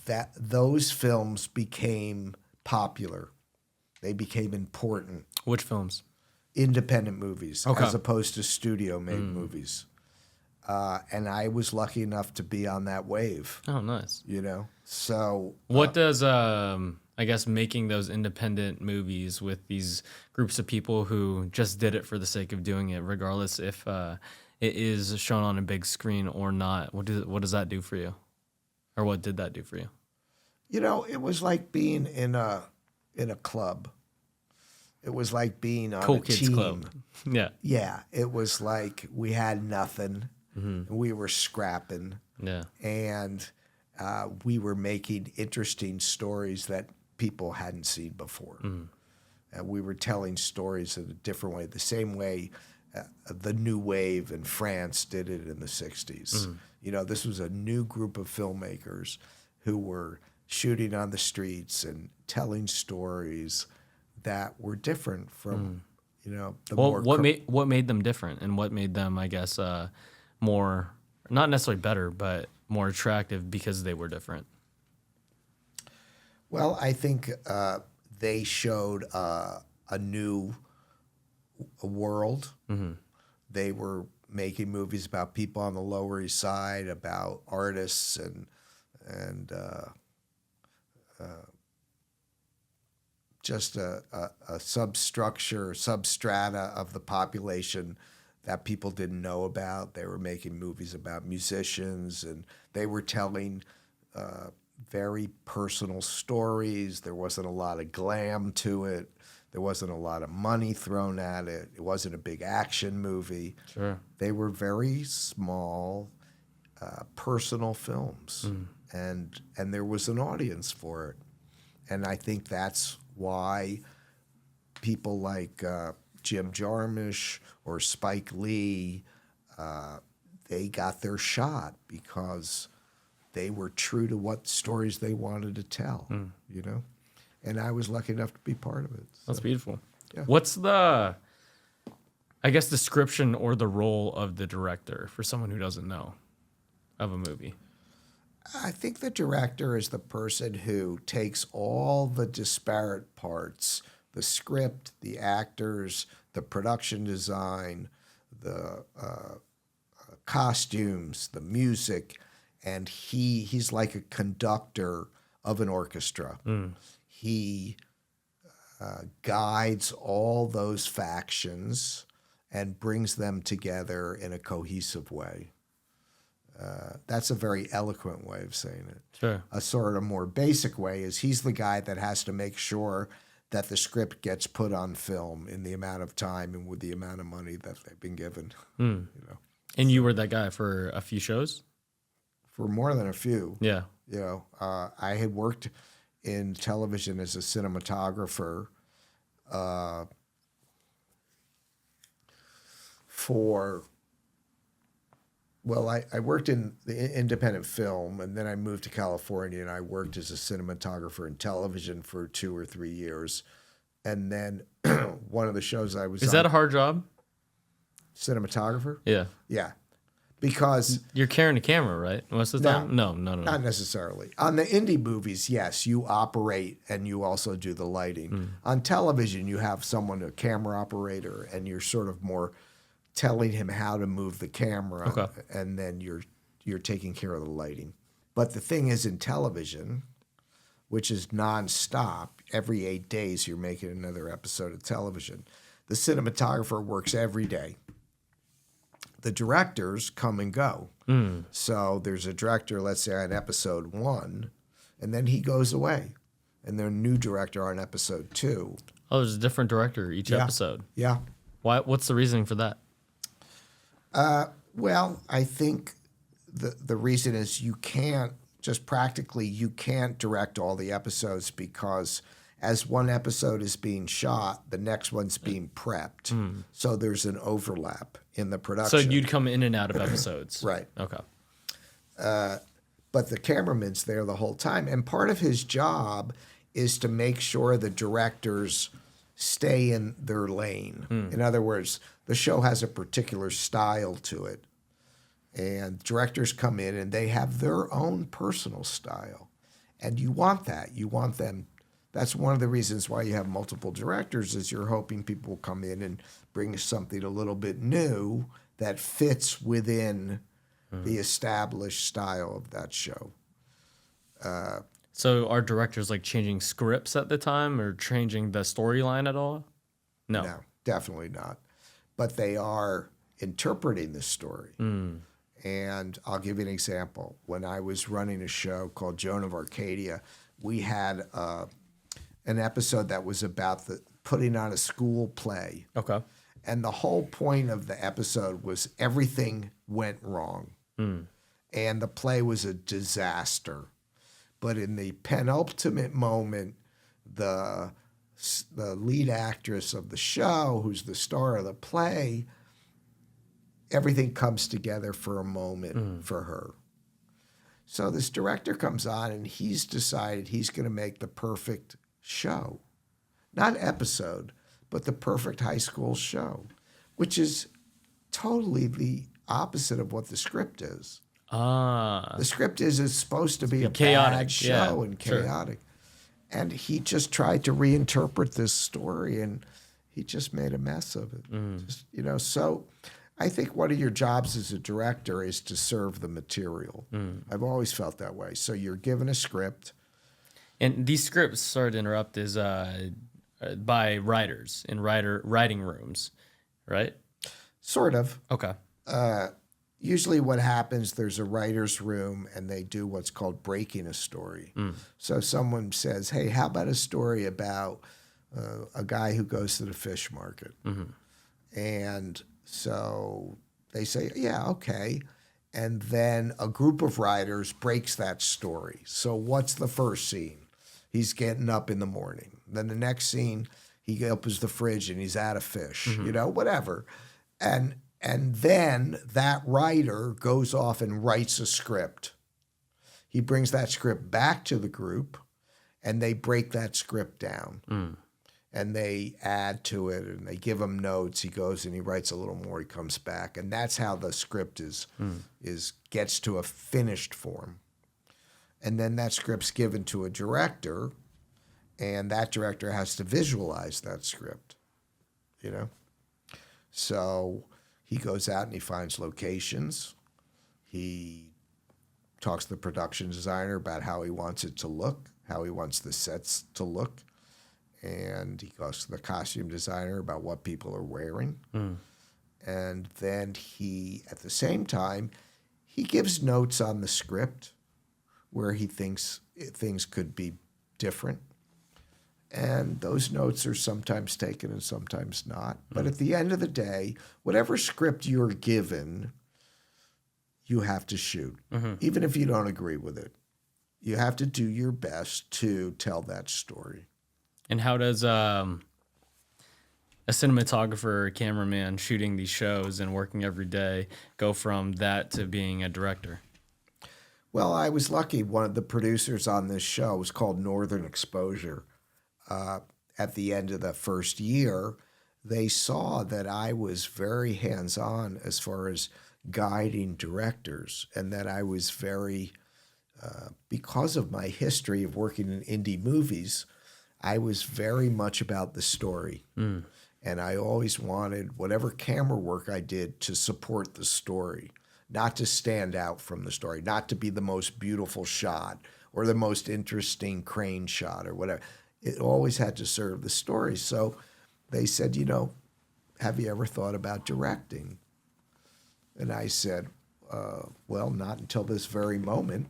that those films became popular. They became important. Which films? Independent movies, Okay. as opposed to studio-made movies. And I was lucky enough to be on that wave, Oh, nice. you know? So What does I guess making those independent movies with these groups of people who just did it for the sake of doing it, regardless if it is shown on a big screen or not, what does that do for you? Or what did that do for you? you know, it was like being in a club. It was like being on Cool a Kids team. Club. Yeah. Yeah, it was like we had nothing. And we were scrapping. Yeah. And we were making interesting stories that people hadn't seen before. And we were telling stories in a different way, the same way the New Wave in France did it in the 60s. You know, this was a new group of filmmakers who were shooting on the streets and telling stories that were different from, you know, the more... What made them different, and what made them, I guess, more, not necessarily better, but more attractive because they were different? Well, I think they showed a new world. They were making movies about people on the Lower East Side, about artists and just a substructure, substrata of the population that people didn't know about. They were making movies about musicians, and they were telling very personal stories. There wasn't a lot of glam to it. There wasn't a lot of money thrown at it. It wasn't a big action movie. Sure. They were very small, personal films, and there was an audience for it. And I think that's why people like Jim Jarmusch or Spike Lee, they got their shot because they were true to what stories they wanted to tell, you know? And I was lucky enough to be part of it. So. That's beautiful. Yeah. What's the, I guess, description or the role of the director for someone who doesn't know of a movie? I think the director is the person who takes all the disparate parts, the script, the actors, the production design, the costumes, the music, and he's like a conductor of an orchestra. He guides all those factions and brings them together in a cohesive way. That's a very eloquent way of saying it. Sure. A sort of more basic way is he's the guy that has to make sure that the script gets put on film in the amount of time and with the amount of money that they've been given. You know, And you were that guy for a few shows? for more than a few. Yeah. You know, I had worked in television as a cinematographer I worked in the independent film, and then I moved to California, and I worked as a cinematographer in television for 2 or 3 years. And then one of the shows I was Is that a hard job? Cinematographer? Yeah. Yeah. Because... You're carrying a camera, right? Most of the time? No. Not necessarily. On the indie movies, yes, you operate and you also do the lighting. On television, you have someone, a camera operator, and you're sort of more telling him how to move the camera, Okay. and then you're taking care of the lighting. But the thing is, in television, which is nonstop, every 8 days you're making another episode of television. The cinematographer works every day. The directors come and go. So there's a director, let's say, on episode 1, and then he goes away. And there's a new director on episode 2. Oh, there's a different director each episode. Yeah. Why? What's the reasoning for that? Well, I think the reason is you can't direct all the episodes, because as one episode is being shot, the next one's being prepped. So there's an overlap in the production. So you'd come in and out of episodes. Right. Okay. But the cameraman's there the whole time. And part of his job is to make sure the directors stay in their lane. In other words, the show has a particular style to it. And directors come in and they have their own personal style. And you want that. You want them. That's one of the reasons why you have multiple directors, is you're hoping people will come in and bring something a little bit new that fits within the established style of that show. So are directors like changing scripts at the time or changing the storyline at all? No, definitely not. But they are interpreting the story. And I'll give you an example. When I was running a show called Joan of Arcadia, we had an episode that was about putting on a school play. Okay. And the whole point of the episode was everything went wrong. and the play was a disaster. But in the penultimate moment, the lead actress of the show, who's the star of the play, everything comes together for a moment for her. So this director comes on, and he's decided he's going to make the perfect show. Not episode, but the perfect high school show, which is totally the opposite of what the script is. The script is it's supposed to be a chaotic bad show and sure. chaotic. And he just tried to reinterpret this story, and he just made a mess of it. Just, so I think one of your jobs as a director is to serve the material. I've always felt that way. So you're given a script. And these scripts, sorry to interrupt, is by writers in writing rooms, right? Sort of. Okay. Usually what happens, there's a writer's room, and they do what's called breaking a story. So someone says, hey, how about a story about a guy who goes to the fish market? And so they say, yeah, okay. And then a group of writers breaks that story. So what's the first scene? He's getting up in the morning. Then the next scene, he opens the fridge and he's out of fish, whatever. And then that writer goes off and writes a script. He brings that script back to the group, and they break that script down. And they add to it, and they give him notes. He goes and he writes a little more. He comes back, and that's how the script gets to a finished form. And then that script's given to a director, and that director has to visualize that script, So he goes out and he finds locations. He talks to the production designer about how he wants it to look, how he wants the sets to look. And he goes to the costume designer about what people are wearing. And then he, at the same time, he gives notes on the script where he thinks things could be different. And those notes are sometimes taken and sometimes not. But at the end of the day, whatever script you're given, you have to shoot, even if you don't agree with it. You have to do your best to tell that story. And how does a cinematographer or cameraman shooting these shows and working every day go from that to being a director? Well, I was lucky. One of the producers on this show was called Northern Exposure. At the end of the first year, they saw that I was very hands-on as far as guiding directors, and that I was very, because of my history of working in indie movies, I was very much about the story. And I always wanted whatever camera work I did to support the story, not to stand out from the story, not to be the most beautiful shot or the most interesting crane shot or whatever. It always had to serve the story. So they said, have you ever thought about directing? And I said, well, not until this very moment.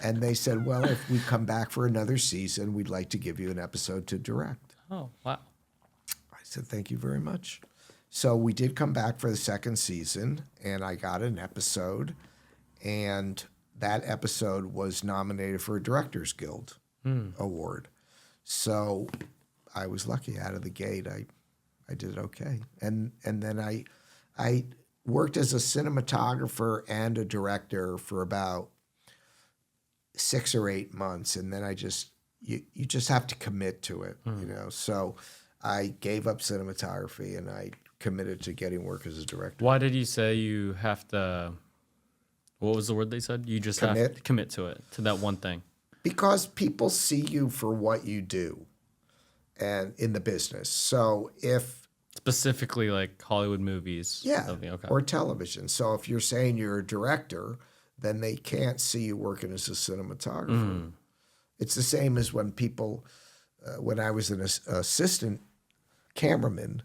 And they said, well, if we come back for another season, we'd like to give you an episode to direct. Oh, wow. I said, thank you very much. So we did come back for the second season, and I got an episode, and that episode was nominated for a Directors Guild Award. So I was lucky out of the gate. I did okay. And then I worked as a cinematographer and a director for about 6 or 8 months, and then you just have to commit to it, So I gave up cinematography and I committed to getting work as a director. Why did you say you have to? What was the word they said? You just have to commit to it, to that one thing. Because people see you for what you do, and in the business. So if specifically like Hollywood movies, okay. Or television. So if you're saying you're a director, then they can't see you working as a cinematographer. It's the same as when people, when I was an assistant cameraman,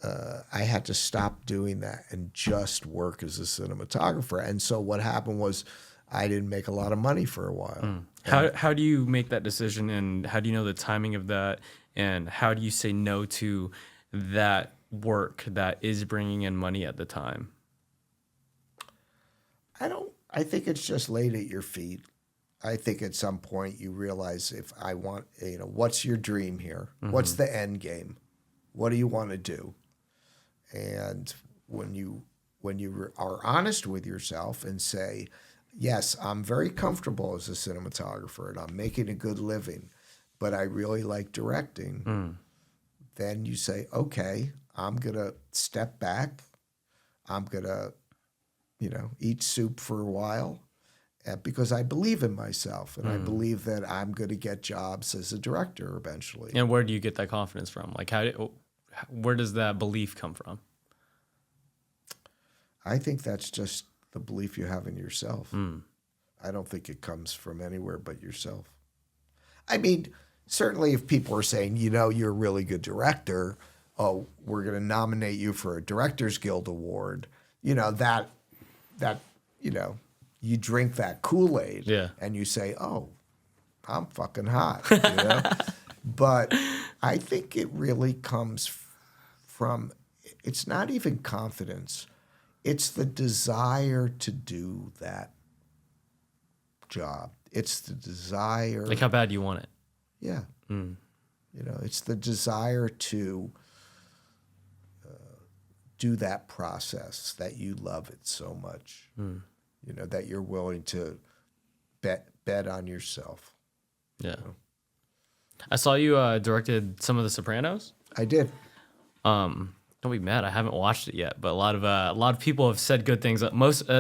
I had to stop doing that and just work as a cinematographer. And so what happened was I didn't make a lot of money for a while. How do you make that decision, and how do you know the timing of that, and how do you say no to that work that is bringing in money at the time? I think it's just laid at your feet. I think at some point you realize if I want, what's your dream here? Mm-hmm. What's the end game? What do you want to do? And when you are honest with yourself and say, yes, I'm very comfortable as a cinematographer and I'm making a good living, but I really like directing, then you say, okay, I'm going to step back. I'm going to, eat soup for a while because I believe in myself and I believe that I'm going to get jobs as a director eventually. And where do you get that confidence from? Like, where does that belief come from? I think that's just the belief you have in yourself. I don't think it comes from anywhere but yourself. I mean, certainly if people are saying, you're a really good director, oh, we're going to nominate you for a Directors Guild Award, that you drink that Kool-Aid and you say, oh, I'm fucking hot, But I think it really comes from, it's not even confidence. It's the desire to do that job. It's the desire. Like how bad you want it. Yeah. It's the desire to do that process, that you love it so much, that you're willing to bet on yourself. Yeah. I saw you directed some of The Sopranos. I did. Don't be mad. I haven't watched it yet, but a lot of people have said good things. I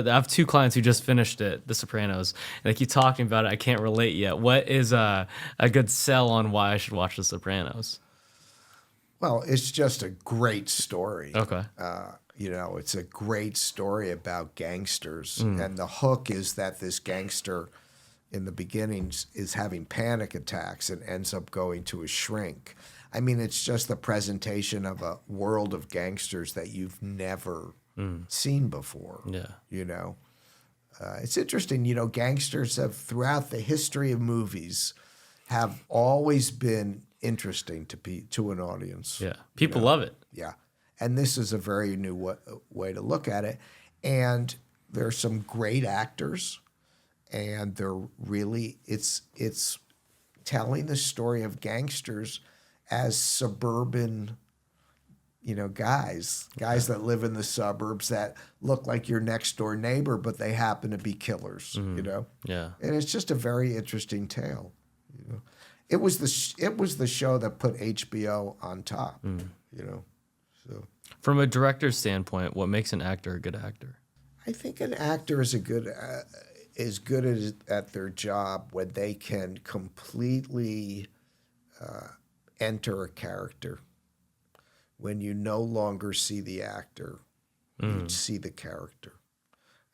have two clients who just finished it, The Sopranos, and they keep talking about it. I can't relate yet. What is a good sell on why I should watch The Sopranos? Well, it's just a great story. Okay. It's a great story about gangsters, and the hook is that this gangster in the beginning is having panic attacks and ends up going to a shrink. I mean, it's just the presentation of a world of gangsters that you've never seen before. Yeah. It's interesting. Gangsters have, throughout the history of movies, have always been interesting to an audience. Yeah. People love it. Yeah. And this is a very new way to look at it. And there's some great actors, and they're really, it's telling the story of gangsters as suburban, guys that live in the suburbs that look like your next door neighbor, but they happen to be killers, Yeah. And it's just a very interesting tale. It was the show that put HBO on top, So from a director's standpoint, what makes an actor a good actor? I think an actor is good at their job when they can completely enter a character. When you no longer see the actor, you see the character,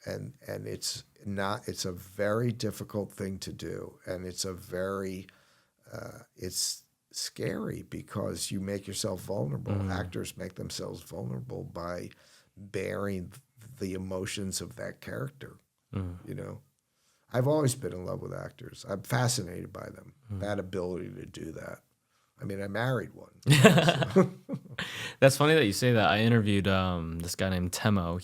and it's a very difficult thing to do, and it's it's scary because you make yourself vulnerable. Actors make themselves vulnerable by bearing the emotions of that character. I've always been in love with actors. I'm fascinated by them, that ability to do that. I mean, I married one. So. That's funny that you say that. I interviewed this guy named Temo.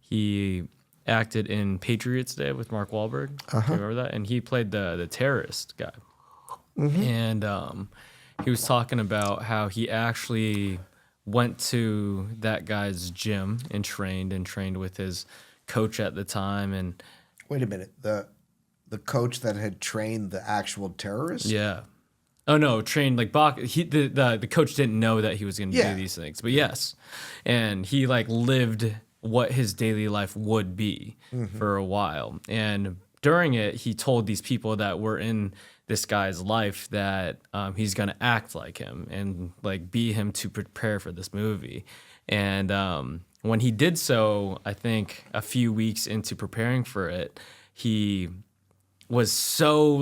He acted in Patriots Day with Mark Wahlberg. Do you remember that? And he played the terrorist guy. And he was talking about how he actually went to that guy's gym and trained with his coach at the time. And wait a minute, the coach that had trained the actual terrorist? Yeah. Oh no, trained like Bach. The coach didn't know that he was going to do these things, but yes, and he lived what his daily life would be for a while. And during it, he told these people that were in this guy's life that he's going to act like him and be him to prepare for this movie. And when he did so, I think a few weeks into preparing for it, he was so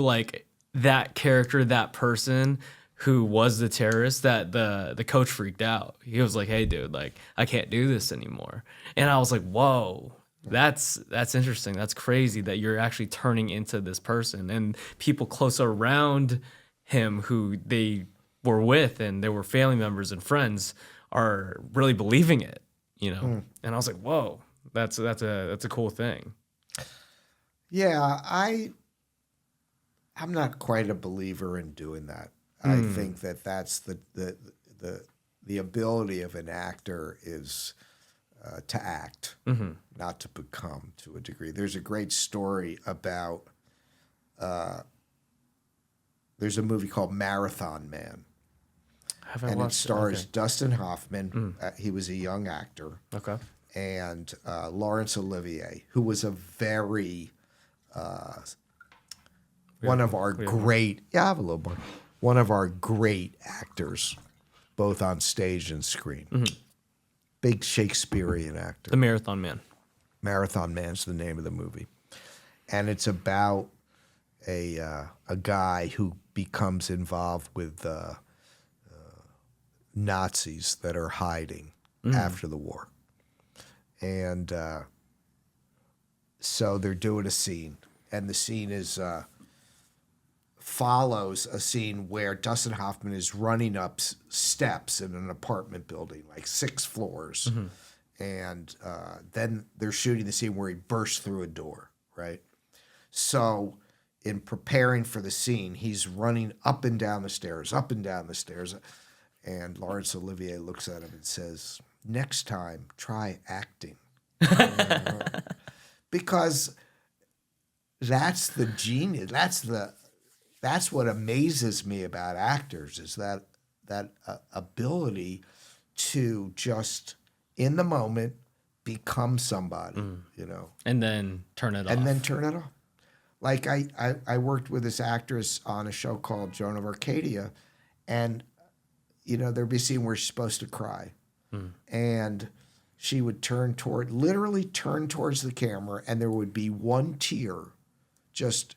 that character, that person who was the terrorist, that the coach freaked out. He was like, "Hey, dude, I can't do this anymore." And I was like, "Whoa, that's interesting. That's crazy that you're actually turning into this person." And people close around him who they were with and they were family members and friends are really believing it, And I was like, "Whoa, that's a cool thing." Yeah, I'm not quite a believer in doing that. I think that's the ability of an actor is to act, not to become, to a degree. There's a great story about. There's a movie called Marathon Man. And it stars Dustin Hoffman. He was a young actor. Okay. And Laurence Olivier, who was a very one of our great. Yeah, I have a little more. One of our great actors, both on stage and screen. Big Shakespearean actor. The Marathon Man. Marathon Man's the name of the movie, and it's about a guy who becomes involved with Nazis that are hiding after the war. And so they're doing a scene, and the scene is follows a scene where Dustin Hoffman is running up steps in an apartment building, like 6 floors, and then they're shooting the scene where he bursts through a door, right? So in preparing for the scene, he's running up and down the stairs, and Laurence Olivier looks at him and says, "Next time, try acting." Because that's the genius. That's what amazes me about actors is that ability to just in the moment become somebody, and then turn it off. Like I worked with this actress on a show called Joan of Arcadia, and there'd be a scene where she's supposed to cry, and she would literally turn towards the camera, and there would be one tear just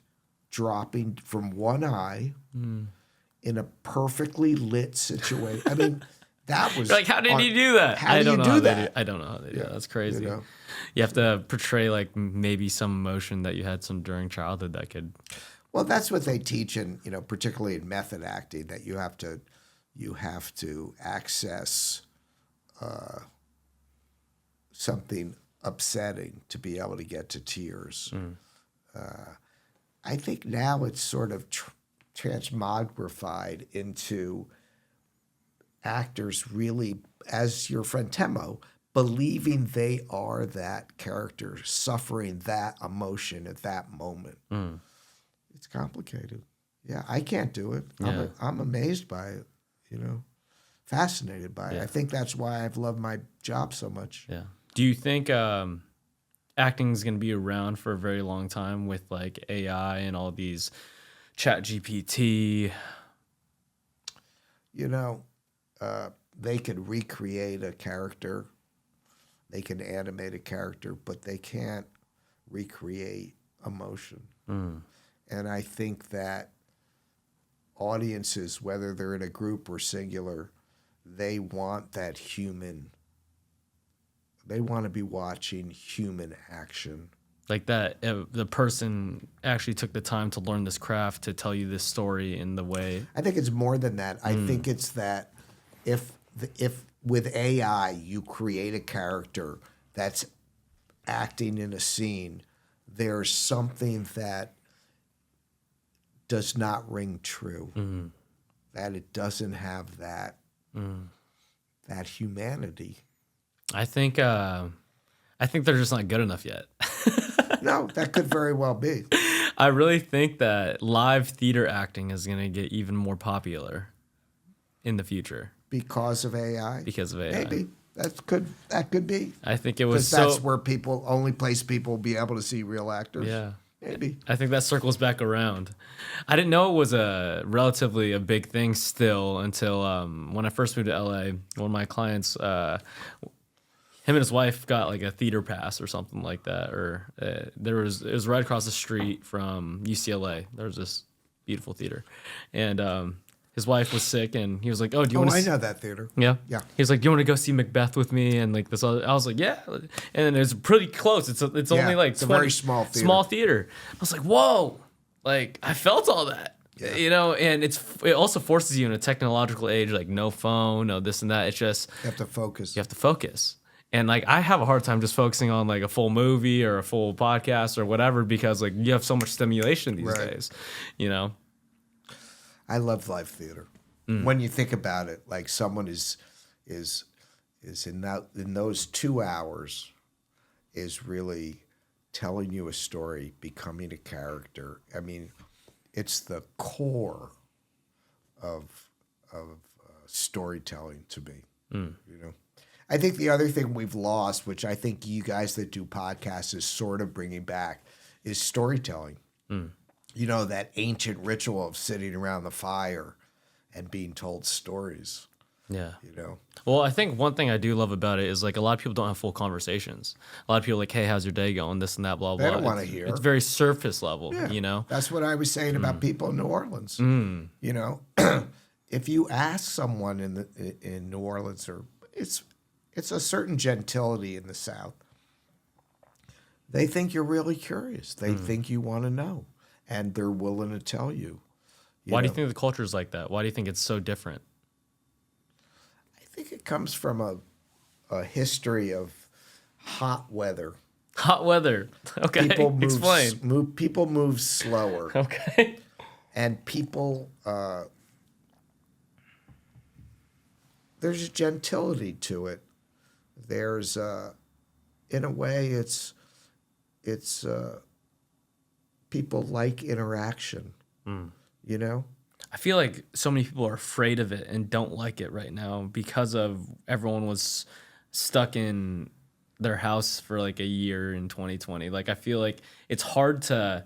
dropping from one eye in a perfectly lit situation. I mean, that was like, how did he do that? How do you do that? I don't know how they do that. That's crazy. You have to portray like maybe some emotion that you had during childhood that could. Well, that's what they teach in, particularly in method acting, that you have to access something upsetting to be able to get to tears. I think now it's sort of transmogrified into actors really, as your friend Temo, believing they are that character, suffering that emotion at that moment. It's complicated. Yeah, I can't do it. Yeah. I'm amazed by it, fascinated by it. Yeah. I think that's why I've loved my job so much. Yeah. Do you think acting is going to be around for a very long time with like AI and all these Chat GPT? They could recreate a character. They can animate a character, but they can't recreate emotion. And I think that audiences, whether they're in a group or singular, they want that human. They want to be watching human action. Like that, the person actually took the time to learn this craft to tell you this story in the way. I think it's more than that. I think it's that if with AI you create a character that's acting in a scene, there's something that does not ring true. That it doesn't have that humanity. I think they're just not good enough yet. No, that could very well be. I really think that live theater acting is going to get even more popular in the future. Because of AI? Because of AI. Maybe. That could be. I think it was that's where only place people will be able to see real actors. Yeah. Maybe. I think that circles back around. I didn't know it was relatively a big thing still until when I first moved to LA. One of my clients, him and his wife got like a theater pass or something like that. Or it was right across the street from UCLA. There was this beautiful theater, and his wife was sick, and he was like, "Oh, do you want to?" I know that theater. Yeah, yeah. He was like, "Do you want to go see Macbeth with me?" And like this, I was like, "Yeah." And it's pretty close. It's only like it's a very small theater. Small theater. I was like, "Whoa!" Like I felt all that. Yeah. And it also forces you in a technological age, like no phone, no this and that. It's just you have to focus. You have to focus. And like I have a hard time just focusing on like a full movie or a full podcast or whatever, because like you have so much stimulation these days, you know. I love live theater. When you think about it, like someone is in those 2 hours is really telling you a story, becoming a character. I mean, it's the core of storytelling to me. You know, I think the other thing we've lost, which I think you guys that do podcasts is sort of bringing back, is storytelling. You know, that ancient ritual of sitting around the fire and being told stories. Yeah. You know? Well, I think one thing I do love about it is like a lot of people don't have full conversations. A lot of people are like, hey, how's your day going? This and that, blah, blah. They don't want to hear. It's very surface level, Yeah. you know? That's what I was saying about people in New Orleans. You know, if you ask someone in New Orleans, or it's a certain gentility in the South, they think you're really curious. They think you want to know, and they're willing to tell you. Why do you think the culture is like that? Why do you think it's so different? I think it comes from a history of hot weather. Hot weather. Okay. Explain. People move slower. Okay. And people, there's a gentility to it. There's, in a way, it's people like interaction. You know? I feel like so many people are afraid of it and don't like it right now because of everyone was stuck in their house for like a year in 2020. Like I feel like it's harder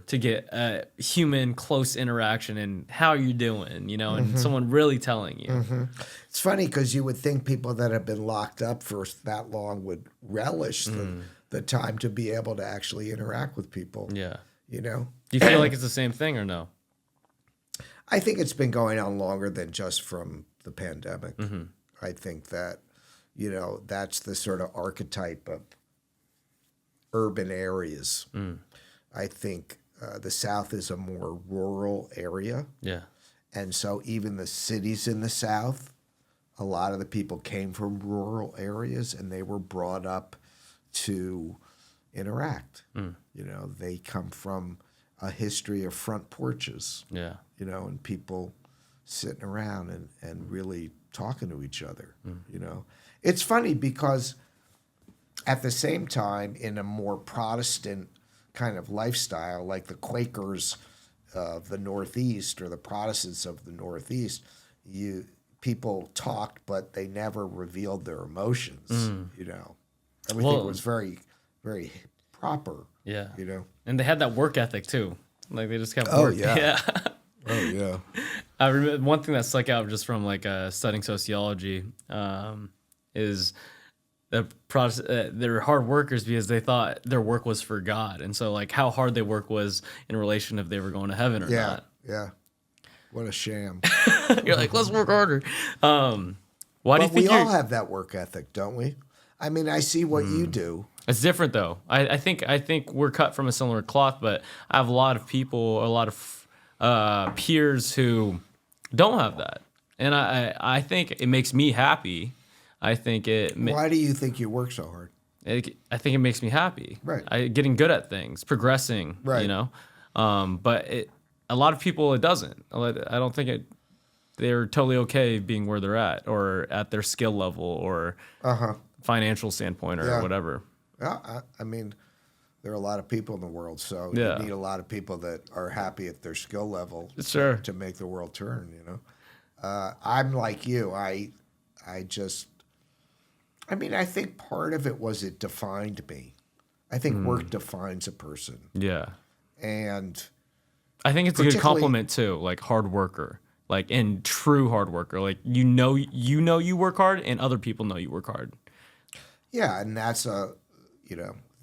to get a human close interaction and how are you doing, you know, and someone really telling you. It's funny because you would think people that have been locked up for that long would relish the time to be able to actually interact with people. Yeah. You know? Do you feel like it's the same thing or no? I think it's been going on longer than just from the pandemic. I think that, you know, that's the sort of archetype of urban areas. I think the South is a more rural area. Yeah. And so even the cities in the South, a lot of the people came from rural areas and they were brought up to interact. You know, they come from a history of front porches. Yeah. You know, and people sitting around and really talking to each other, you know. It's funny because at the same time, in a more Protestant kind of lifestyle, like the Quakers of the Northeast or the Protestants of the Northeast, people talked, but they never revealed their emotions, you know. Everything was very, very proper. Yeah. You know. And they had that work ethic too. Like they just kept Oh, working. yeah. Yeah. Oh, yeah. I remember one thing that stuck out just from like studying sociology is the they're hard workers because they thought their work was for God, and so like how hard they work was in relation if they were going to heaven or not. Yeah. What a sham. You're like, let's work harder. Why do you think we all have that work ethic, don't we? I mean, I see what you do. It's different though. I think we're cut from a similar cloth, but I have a lot of people, a lot of peers who don't have that, and I think it makes me happy. I think Why do you think you work so hard? I think it makes me happy. Right. Getting good at things, progressing. Right. You know, but a lot of people it doesn't. I don't think they're totally okay being where they're at or at their skill level or financial standpoint or whatever. Yeah, I mean, there are a lot of people in the world, so you need a lot of people that are happy at their skill level to make the world turn, you know. I'm like you. I think part of it was it defined me. I think work defines a person. Yeah. And I think it's a good compliment too, like hard worker. Like and true hard worker. Like you know you work hard and other people know you work hard. Yeah, and that's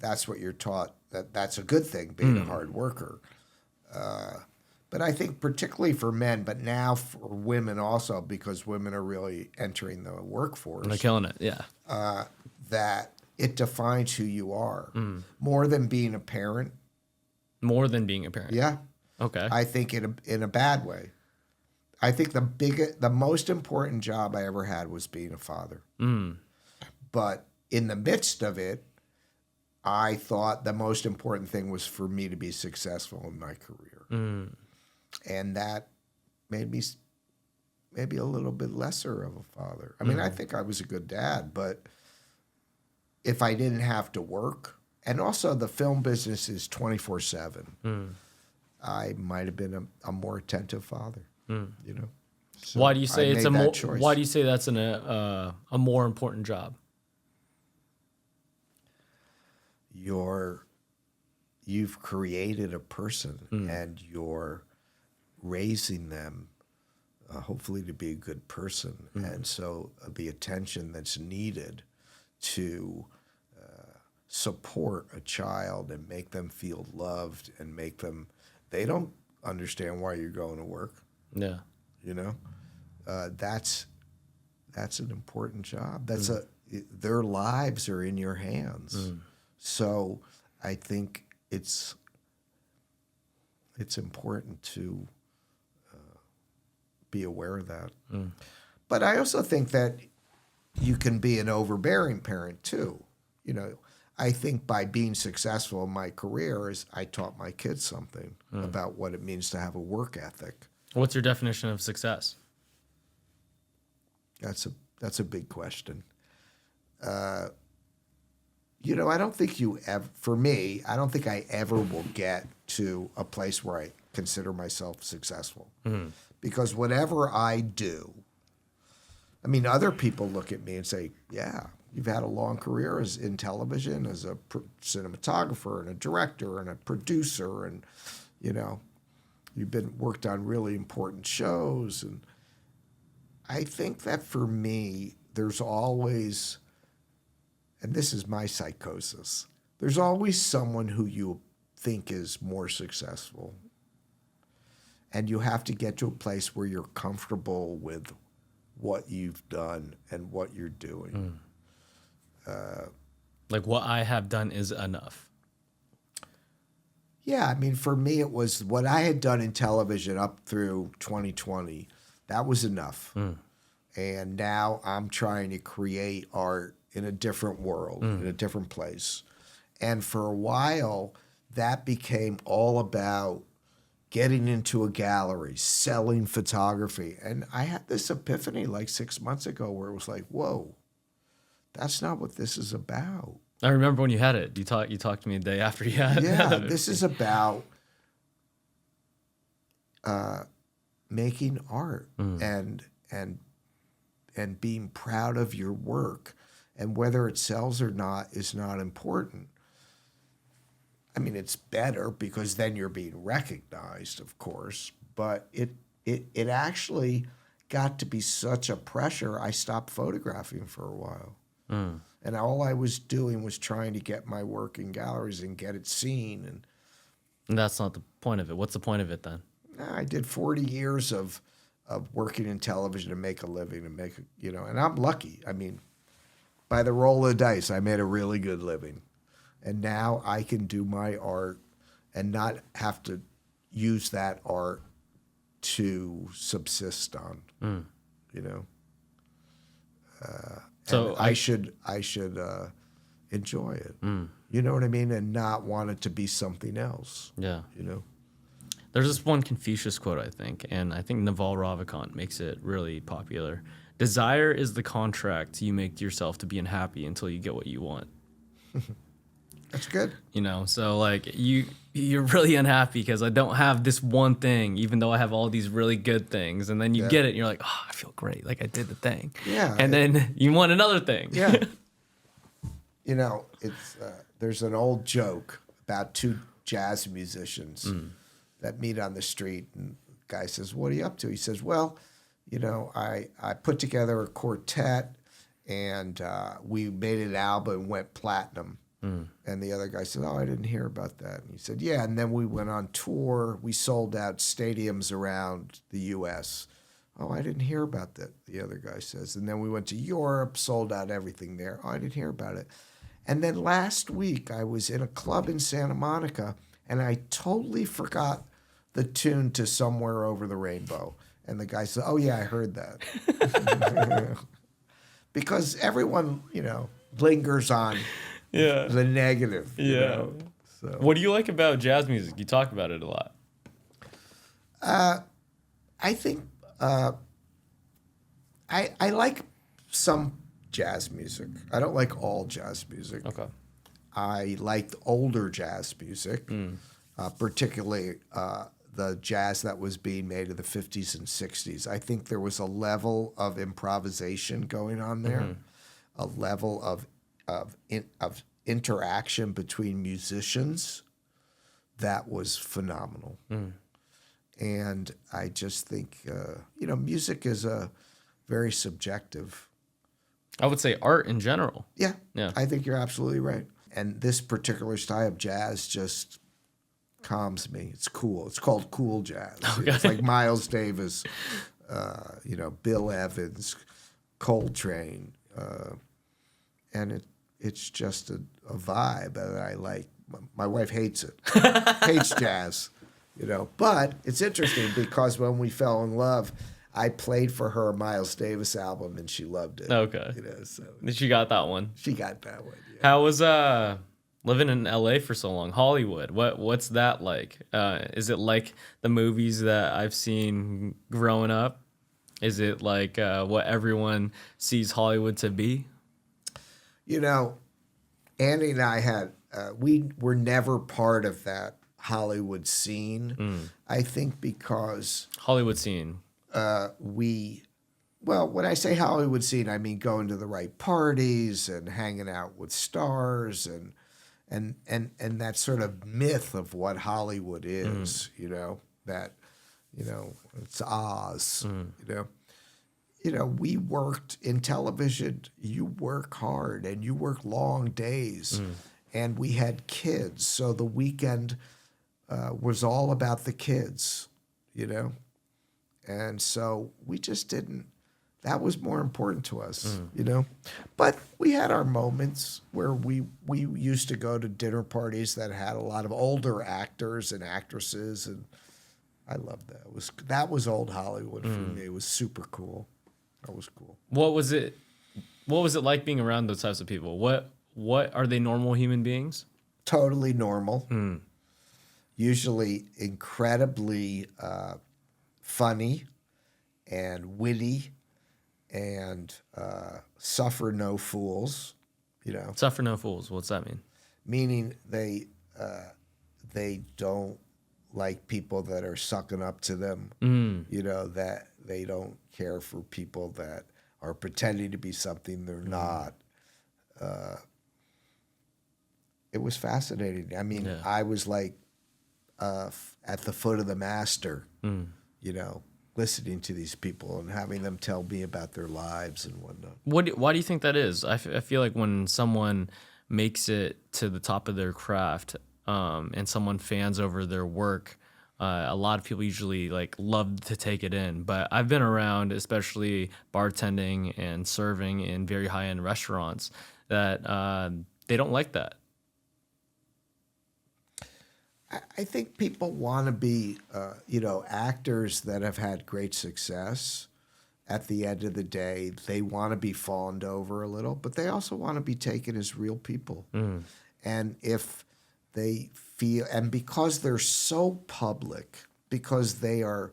that's what you're taught. That's a good thing, being a hard worker. But I think particularly for men, but now for women also, because women are really entering the workforce. They're killing it, yeah. That it defines who you are. More than being a parent. More than being a parent. Yeah. Okay. I think in a bad way. I think the most important job I ever had was being a father. But in the midst of it, I thought the most important thing was for me to be successful in my career. And that made me maybe a little bit lesser of a father. I mean, I think I was a good dad, but if I didn't have to work, and also the film business is 24/7, I might have been a more attentive father, you know? So why do you say it's a more? choice. Why do you say that's a more important job? You've created a person, and you're raising them, hopefully to be a good person, and so the attention that's needed to support a child and make them feel loved and make them. They don't understand why you're going to work. Yeah. You know, that's an important job. Their lives are in your hands. So I think it's important to be aware of that. But I also think that you can be an overbearing parent too. You know, I think by being successful in my career is I taught my kids something about what it means to have a work ethic. What's your definition of success? That's a big question. You know, I don't think for me, I don't think I ever will get to a place where I consider myself successful. Because whatever I do, I mean, other people look at me and say, yeah, you've had a long career in television as a cinematographer and a director and a producer, and, you know, you've worked on really important shows. And I think that for me, there's always, and this is my psychosis, there's always someone who you think is more successful. And you have to get to a place where you're comfortable with what you've done and what you're doing. Like what I have done is enough. Yeah, I mean, for me, it was what I had done in television up through 2020. That was enough. And now I'm trying to create art in a different world, in a different place. And for a while, that became all about getting into a gallery, selling photography. And I had this epiphany like 6 months ago where it was like, whoa, that's not what this is about. I remember when you had it. You talked to me the day after you had it. Yeah, this is about making art and being proud of your work. And whether it sells or not is not important. I mean, it's better because then you're being recognized, of course. But it actually got to be such a pressure, I stopped photographing for a while. And all I was doing was trying to get my work in galleries and get it seen. And that's not the point of it. What's the point of it then? I did 40 years of working in television to make a living and and I'm lucky. I mean, by the roll of the dice, I made a really good living. And now I can do my art and not have to use that art to subsist on, you know? So I should enjoy it. You know what I mean? And not want it to be something else. Yeah. You know? There's this one Confucius quote, I think, and I think Naval Ravikant makes it really popular. Desire is the contract you make to yourself to be unhappy until you get what you want. That's good. You know, so like you're really unhappy because I don't have this one thing, even though I have all these really good things. And then you get it and you're like, oh, I feel great. Like I did the thing. Yeah. And then you want another thing. Yeah. You know, it's there's an old joke about two jazz musicians that meet on the street. And the guy says, what are you up to? He says, well, you know, I put together a quartet and we made an album and went platinum. And the other guy said, oh, I didn't hear about that. And he said, yeah. And then we went on tour. We sold out stadiums around the U.S. Oh, I didn't hear about that, the other guy says. And then we went to Europe, sold out everything there. Oh, I didn't hear about it. And then last week I was in a club in Santa Monica and I totally forgot the tune to Somewhere Over the Rainbow. And the guy said, oh, yeah, I heard that. Because everyone, you know, lingers on Yeah. the negative. Yeah. You know? So What do you like about jazz music? You talk about it a lot. I think I like some jazz music. I don't like all jazz music. Okay. I liked older jazz music, particularly the jazz that was being made in the 50s and 60s. I think there was a level of improvisation going on there, a level of interaction between musicians that was phenomenal. And I just think, music is a very subjective. I would say art in general. Yeah, Yeah. I think you're absolutely right. And this particular style of jazz just calms me. It's cool. It's called cool jazz. Okay. It's like Miles Davis, Bill Evans, Coltrane, and it's just a vibe that I like. My wife hates it, hates jazz, But it's interesting because when we fell in love, I played for her a Miles Davis album and she loved it. Okay. So She got that one. she got that one. Yeah. How was living in LA for so long? Hollywood. What's that like? Is it like the movies that I've seen growing up? Is it like what everyone sees Hollywood to be? Andy and I had we were never part of that Hollywood scene. I think because Hollywood scene. when I say Hollywood scene, I mean going to the right parties and hanging out with stars and that sort of myth of what Hollywood is, that, it's Oz, we worked in television. You work hard and you work long days and we had kids. So the weekend was all about the kids, And so we just didn't, that was more important to us, But we had our moments where we used to go to dinner parties that had a lot of older actors and actresses, and I loved that. That was old Hollywood for me. It was super cool. That was cool. What was it like being around those types of people? What are they, normal human beings? Totally normal. Usually incredibly funny and witty and suffer no fools, Suffer no fools. What's that mean? Meaning they don't like people that are sucking up to them, that they don't care for people that are pretending to be something they're not. It was fascinating. I mean, I was like at the foot of the master, listening to these people and having them tell me about their lives and whatnot. Why do you think that is? I feel like when someone makes it to the top of their craft and someone fans over their work, a lot of people usually love to take it in. But I've been around, especially bartending and serving in very high-end restaurants, that they don't like that. I think people want to be, actors that have had great success. At the end of the day, they want to be fawned over a little, but they also want to be taken as real people. And if they feel, and because they're so public, because they are,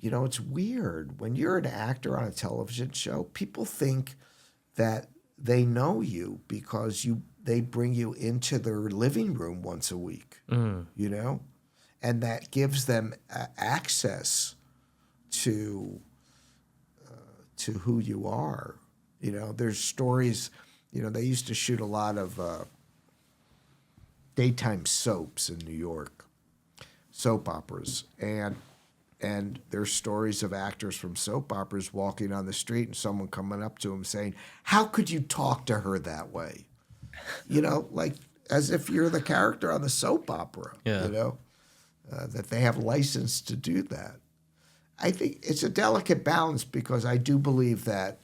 it's weird. When you're an actor on a television show, people think that they know you because they bring you into their living room once a week, and that gives them access to who you are. There's stories, they used to shoot a lot of daytime soaps in New York, soap operas, and there's stories of actors from soap operas walking on the street and someone coming up to them saying, "How could you talk to her that way?" Like as if you're the character on the soap opera, that they have license to do that. I think it's a delicate balance because I do believe that,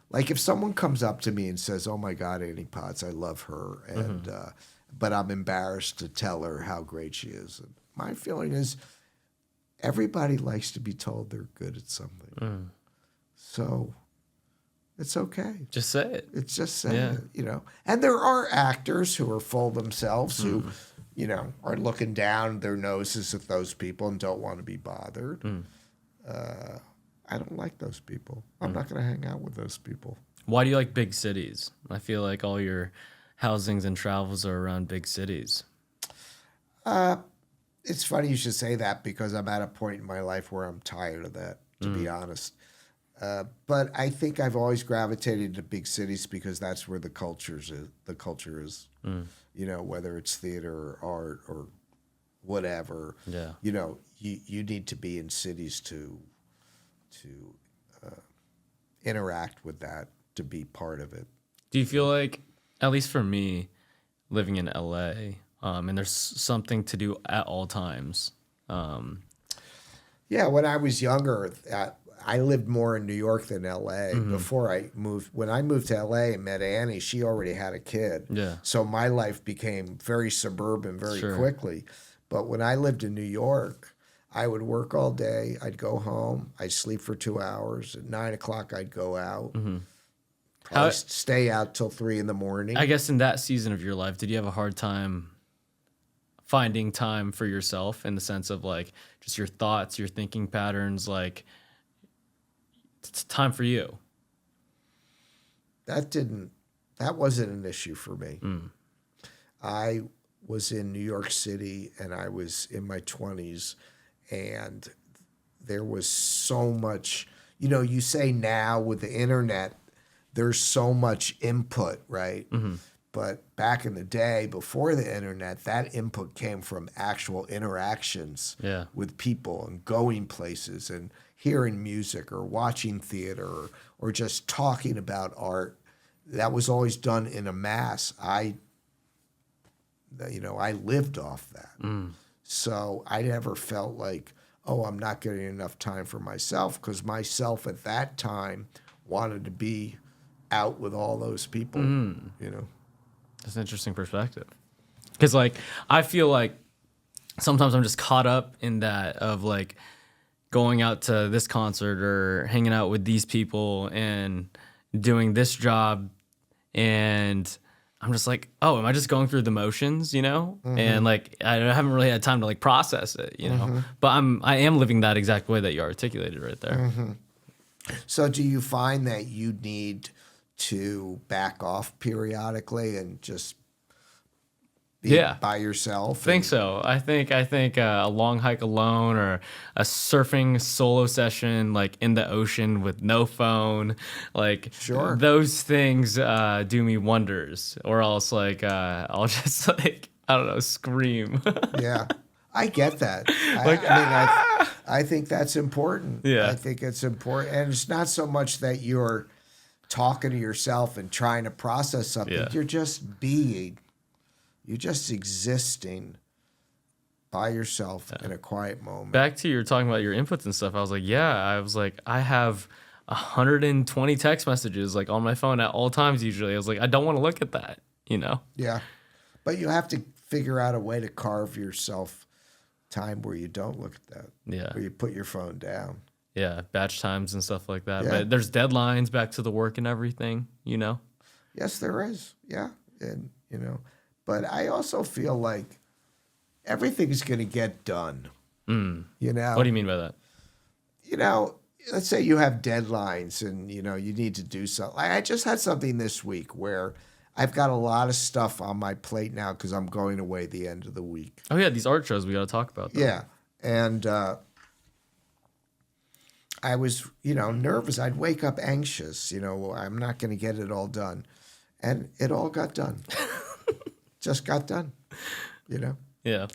like if someone comes up to me and says, "Oh my God, Annie Potts, I love her," and but I'm embarrassed to tell her how great she is. And my feeling is everybody likes to be told they're good at something. So It's okay. Just say it. It's just saying it, And there are actors who are full themselves who, are looking down their noses at those people and don't want to be bothered. I don't like those people. I'm not going to hang out with those people. Why do you like big cities? I feel like all your housings and travels are around big cities. It's funny you should say that because I'm at a point in my life where I'm tired of that, to be honest. But I think I've always gravitated to big cities because that's where the culture is. Whether it's theater or art or whatever. Yeah. You need to be in cities to interact with that, to be part of it. Do you feel like, at least for me, living in LA, and there's something to do at all times? Yeah, when I was younger, I lived more in New York than LA. Before I moved, when I moved to LA and met Annie, she already had a kid. Yeah. So my life became very suburban very quickly. But when I lived in New York, I would work all day. I'd go home. I'd sleep for 2 hours. At 9 o'clock, I'd go out. Probably stay out till 3 a.m. I guess in that season of your life, did you have a hard time finding time for yourself in the sense of like just your thoughts, your thinking patterns, like it's time for you? That wasn't an issue for me. I was in New York City and I was in my 20s, and there was so much, you say now with the internet, there's so much input, right? But back in the day, before the internet, that input came from actual interactions with people and going places and hearing music or watching theater or just talking about art. That was always done in a mass. I lived off that. So I never felt like, I'm not getting enough time for myself, because myself at that time wanted to be out with all those people, That's an interesting perspective. Because, like, I feel like sometimes I'm just caught up in that of, like, going out to this concert or hanging out with these people and doing this job, and I'm just like, am I just going through the motions, And, like, I haven't really had time to, like, process it, But I am living that exact way that you articulated right there. So do you find that you need to back off periodically and just be by yourself? I think so. I think a long hike alone or a surfing solo session, like in the ocean with no phone, like those things do me wonders. Or else like I'll just like, I don't know, scream. Yeah, I get that. I think that's important. Yeah, I think it's important, and it's not so much that you're talking to yourself and trying to process something. Yeah. You're just being. You're just existing by yourself in a quiet moment. Back to you're talking about your inputs and stuff. I was like, I have 120 text messages like on my phone at all times usually. I was like, I don't want to look at that, Yeah. But you have to figure out a way to carve yourself time where you don't look at that. Yeah. Where you put your phone down. Yeah, batch times and stuff like that. Yeah. But there's deadlines back to the work and everything, Yes, there is. Yeah. And, but I also feel like everything's going to get done. What do you mean by that? Let's say you have deadlines and, you need to do something. I just had something this week where I've got a lot of stuff on my plate now because I'm going away the end of the week. Oh, yeah, these art shows we got to talk about. Though. Yeah. And I was, nervous. I'd wake up anxious, I'm not going to get it all done. And it all got done. Just got done, Yeah.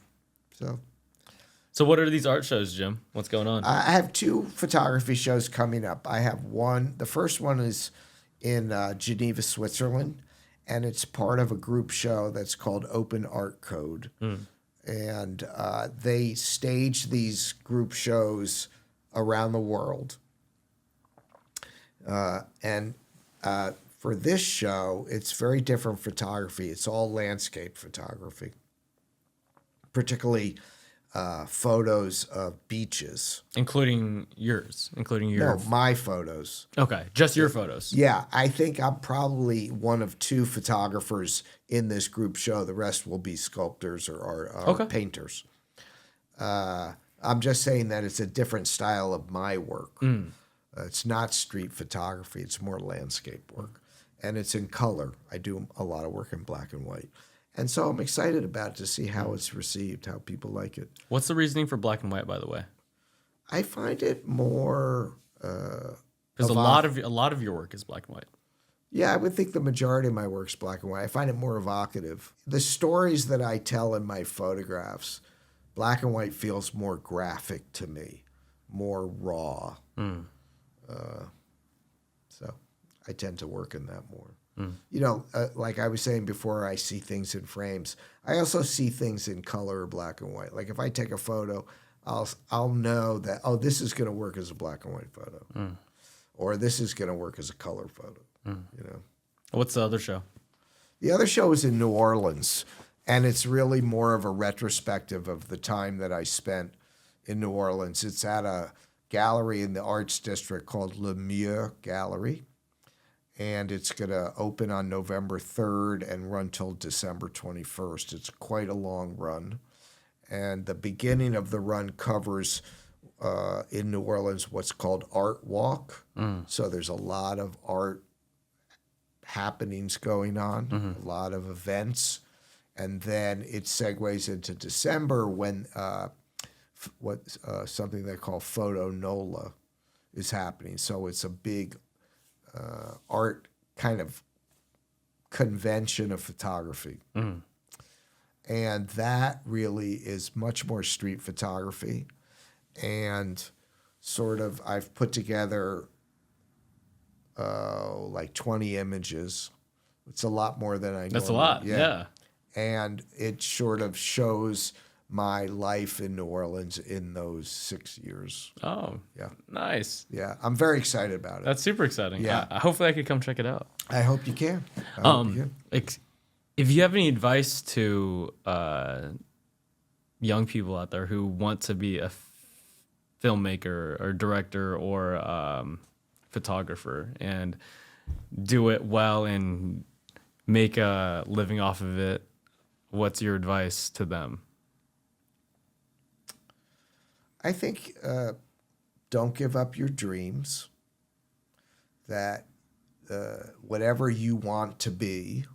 So what are these art shows, Jim? What's going on? I have 2 photography shows coming up. I have one. The first one is in Geneva, Switzerland, and it's part of a group show that's called Open Art Code. And they stage these group shows around the world. And for this show, it's very different photography. It's all landscape photography, particularly photos of beaches. Including your No, my photos. Okay, just your photos. Yeah, I think I'm probably one of 2 photographers in this group show. The rest will be sculptors or painters. I'm just saying that it's a different style of my work. It's not street photography. It's more landscape work. And it's in color. I do a lot of work in black and white. And so I'm excited about it to see how it's received, how people like it. What's the reasoning for black and white, by the way? I find it more... Because a lot of your work is black and white. Yeah, I would think the majority of my work's black and white. I find it more evocative. The stories that I tell in my photographs, black and white feels more graphic to me, more raw. So I tend to work in that more. You know, like I was saying before, I see things in frames. I also see things in color or black and white. Like if I take a photo, I'll know that, oh, this is going to work as a black and white photo. Or this is going to work as a color photo. You know. What's the other show? The other show is in New Orleans, and it's really more of a retrospective of the time that I spent in New Orleans. It's at a gallery in the Arts District called Le Mieux Gallery, and it's going to open on November 3rd and run till December 21st. It's quite a long run, and the beginning of the run covers in New Orleans what's called Art Walk. So there's a lot of art happenings going on, a lot of events, and then it segues into December when something they call Photo Nola is happening. So it's a big art kind of convention of photography. And that really is much more street photography. And sort of I've put together like 20 images. It's a lot more than I know. That's a lot, yeah. And it sort of shows my life in New Orleans in those 6 years. Oh, yeah. Nice. Yeah, I'm very excited about it. That's super exciting. Yeah. Hopefully I could come check it out. I hope you can. If you have any advice to young people out there who want to be a filmmaker or director or photographer and do it well and make a living off of it, what's your advice to them? I think don't give up your dreams, that whatever you want to be,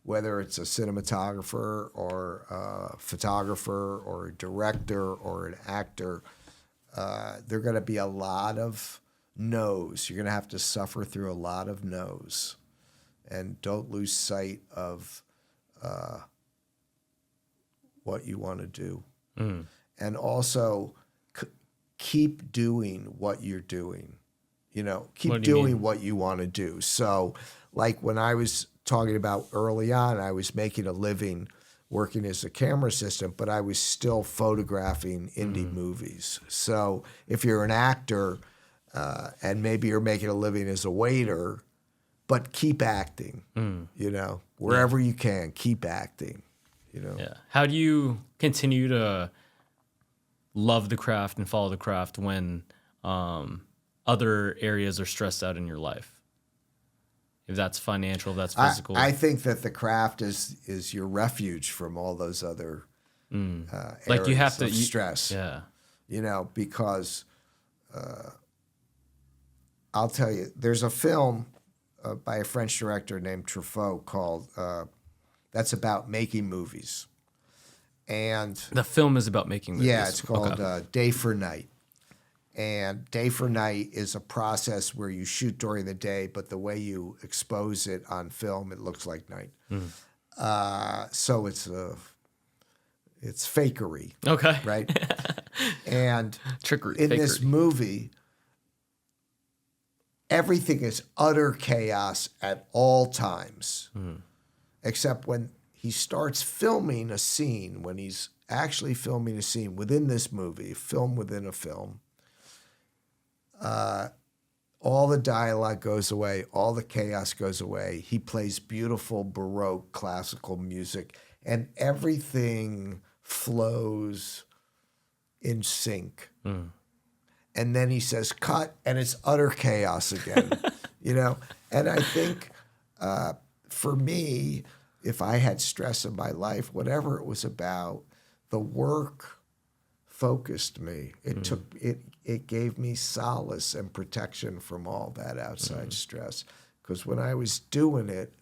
whether it's a cinematographer or a photographer or a director or an actor, there are going to be a lot of no's. You're going to have to suffer through a lot of no's. And don't lose sight of what you want to do. And also keep doing what you're doing. You know, keep doing what you want to do. So like when I was talking about early on, I was making a living working as a camera assistant, but I was still photographing indie movies. So if you're an actor and maybe you're making a living as a waiter, but keep acting, you know, wherever you can, keep acting, you know. Yeah. How do you continue to love the craft and follow the craft when other areas are stressed out in your life? If that's financial, if that's physical. I think that the craft is your refuge from all those other like you have to stress. Yeah. You know, because I'll tell you, there's a film by a French director named Truffaut called that's about making movies. And the film is about making movies. Yeah, it's called Day for Night. And Day for Night is a process where you shoot during the day, but the way you expose it on film, it looks like night. So it's fakery. Okay. Right? And trickery. In fakery. this movie, everything is utter chaos at all times, except when he starts filming a scene, when he's actually filming a scene within this movie, film within a film. All the dialogue goes away, all the chaos goes away. He plays beautiful Baroque classical music, and everything flows in sync. And then he says, cut, and it's utter chaos again, you know? And I think for me, if I had stress in my life, whatever it was about, the work focused me. It gave me solace and protection from all that outside stress. Because when I was doing it,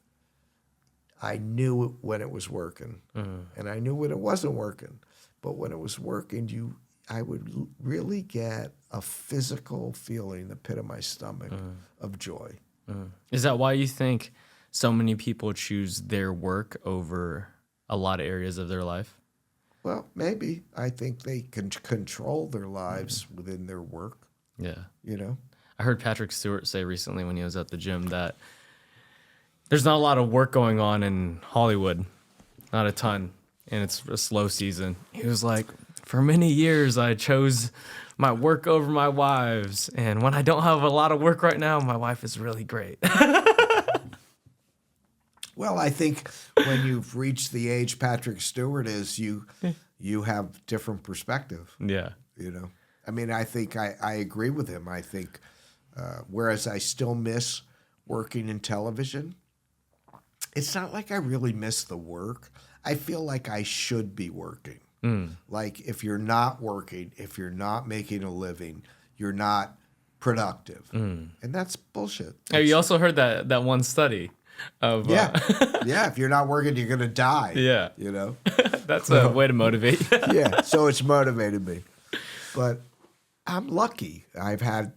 I knew when it was working, and I knew when it wasn't working. But when it was working, I would really get a physical feeling in the pit of my stomach of joy. Is that why you think so many people choose their work over a lot of areas of their life? Well, maybe. I think they can control their lives within their work. Yeah. You know? I heard Patrick Stewart say recently when he was at the gym that there's not a lot of work going on in Hollywood. Not a ton. And it's a slow season. He was like, for many years, I chose my work over my wives. And when I don't have a lot of work right now, my wife is really great. Well, I think when you've reached the age Patrick Stewart is, you have different perspective. Yeah. You know? I mean, I think I agree with him. I think, whereas I still miss working in television, it's not like I really miss the work. I feel like I should be working. Like if you're not working, if you're not making a living, you're not productive. And that's bullshit. You also heard that one study of... Yeah. If you're not working, you're going to die. Yeah. You know? That's a way to motivate. Yeah. So it's motivated me. But I'm lucky. I've had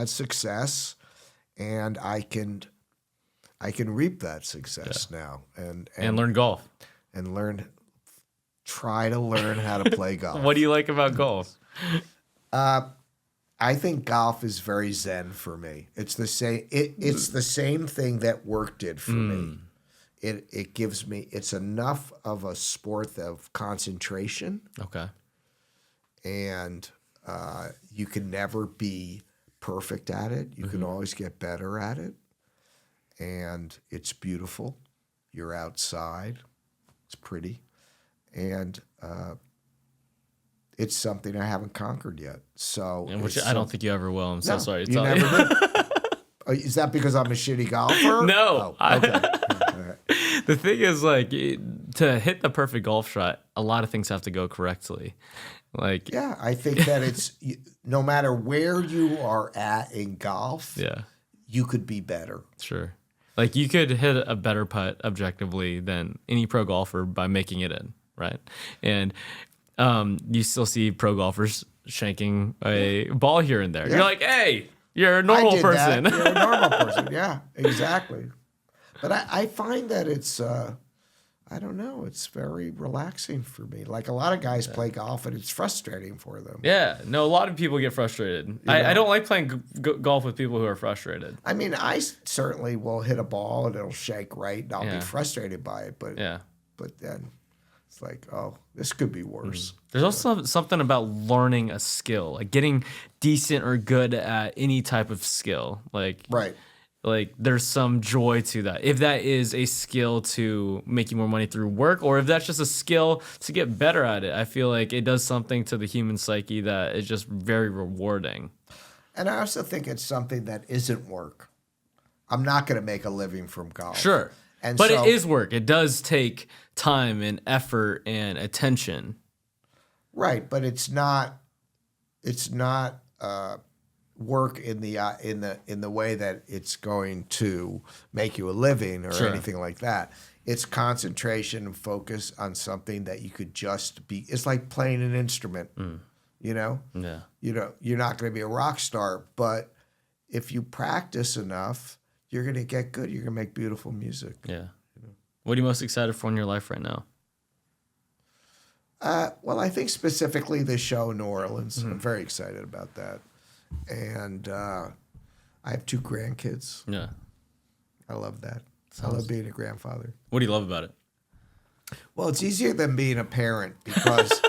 success, and I can reap that success now. And learn golf. And try to learn how to play golf. What do you like about golf? I think golf is very zen for me. It's the same. It's the same thing that work did for me. It gives me. It's enough of a sport of concentration. Okay. And you can never be perfect at it. You can always get better at it. And it's beautiful. You're outside. It's pretty. And it's something I haven't conquered yet. So, which I don't think you ever will. I'm so sorry to you tell never you. did. Is that because I'm a shitty golfer? No. Oh, okay. All right. The thing is, like, to hit the perfect golf shot, a lot of things have to go correctly. Like, yeah, I think that it's no matter where you are at in golf, you could be better. Sure. Like, you could hit a better putt objectively than any pro golfer by making it in, right? And you still see pro golfers shanking a ball here and there. Yeah. You're like, hey, you're a normal person. You're a normal person. Yeah, exactly. But I find that it's, I don't know, it's very relaxing for me. Like a lot of guys play golf and it's frustrating for them. Yeah, no, a lot of people get frustrated. I don't like playing golf with people who are frustrated. I mean, I certainly will hit a ball and it'll shake right and I'll be frustrated by it. But then it's like, oh, this could be worse. There's also something about learning a skill, like getting decent or good at any type of skill. Like there's some joy to that. If that is a skill to make you more money through work, or if that's just a skill to get better at it, I feel like it does something to the human psyche that is just very rewarding. And I also think it's something that isn't work. I'm not going to make a living from golf. Sure. But it is work. It does take time and effort and attention. Right, but it's not work in the way that it's going to make you a living or anything like that. It's concentration and focus on something that you could just be. It's like playing an instrument, you know? Yeah. You know, you're not going to be a rock star, but if you practice enough, you're going to get good. You're going to make beautiful music. Yeah. What are you most excited for in your life right now? Well, I think specifically the show New Orleans. I'm very excited about that. And I have 2 grandkids. Yeah. I love that. I love being a grandfather. What do you love about it? Well, it's easier than being a parent because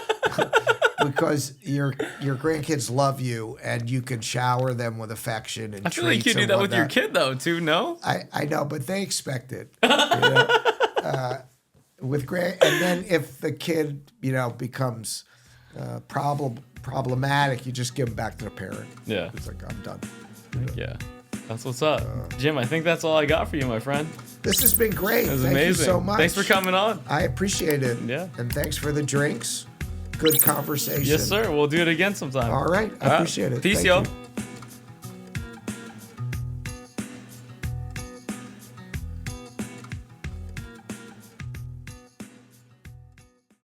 because your grandkids love you and you can shower them with affection and I feel like you do that with your kid though too. No, I know, but they expect it. You know? And then if the kid becomes problematic, you just give them back to the parent. Yeah. It's like, I'm done. Yeah. That's what's up. Jim, I think that's all I got for you, my friend. This has been great. It was Thank amazing. you so much. Thanks for coming on. I appreciate it. Yeah. And thanks for the drinks. Good conversation. Yes, sir. We'll do it again sometime. All right. I appreciate it. Peace, Thank yo. you.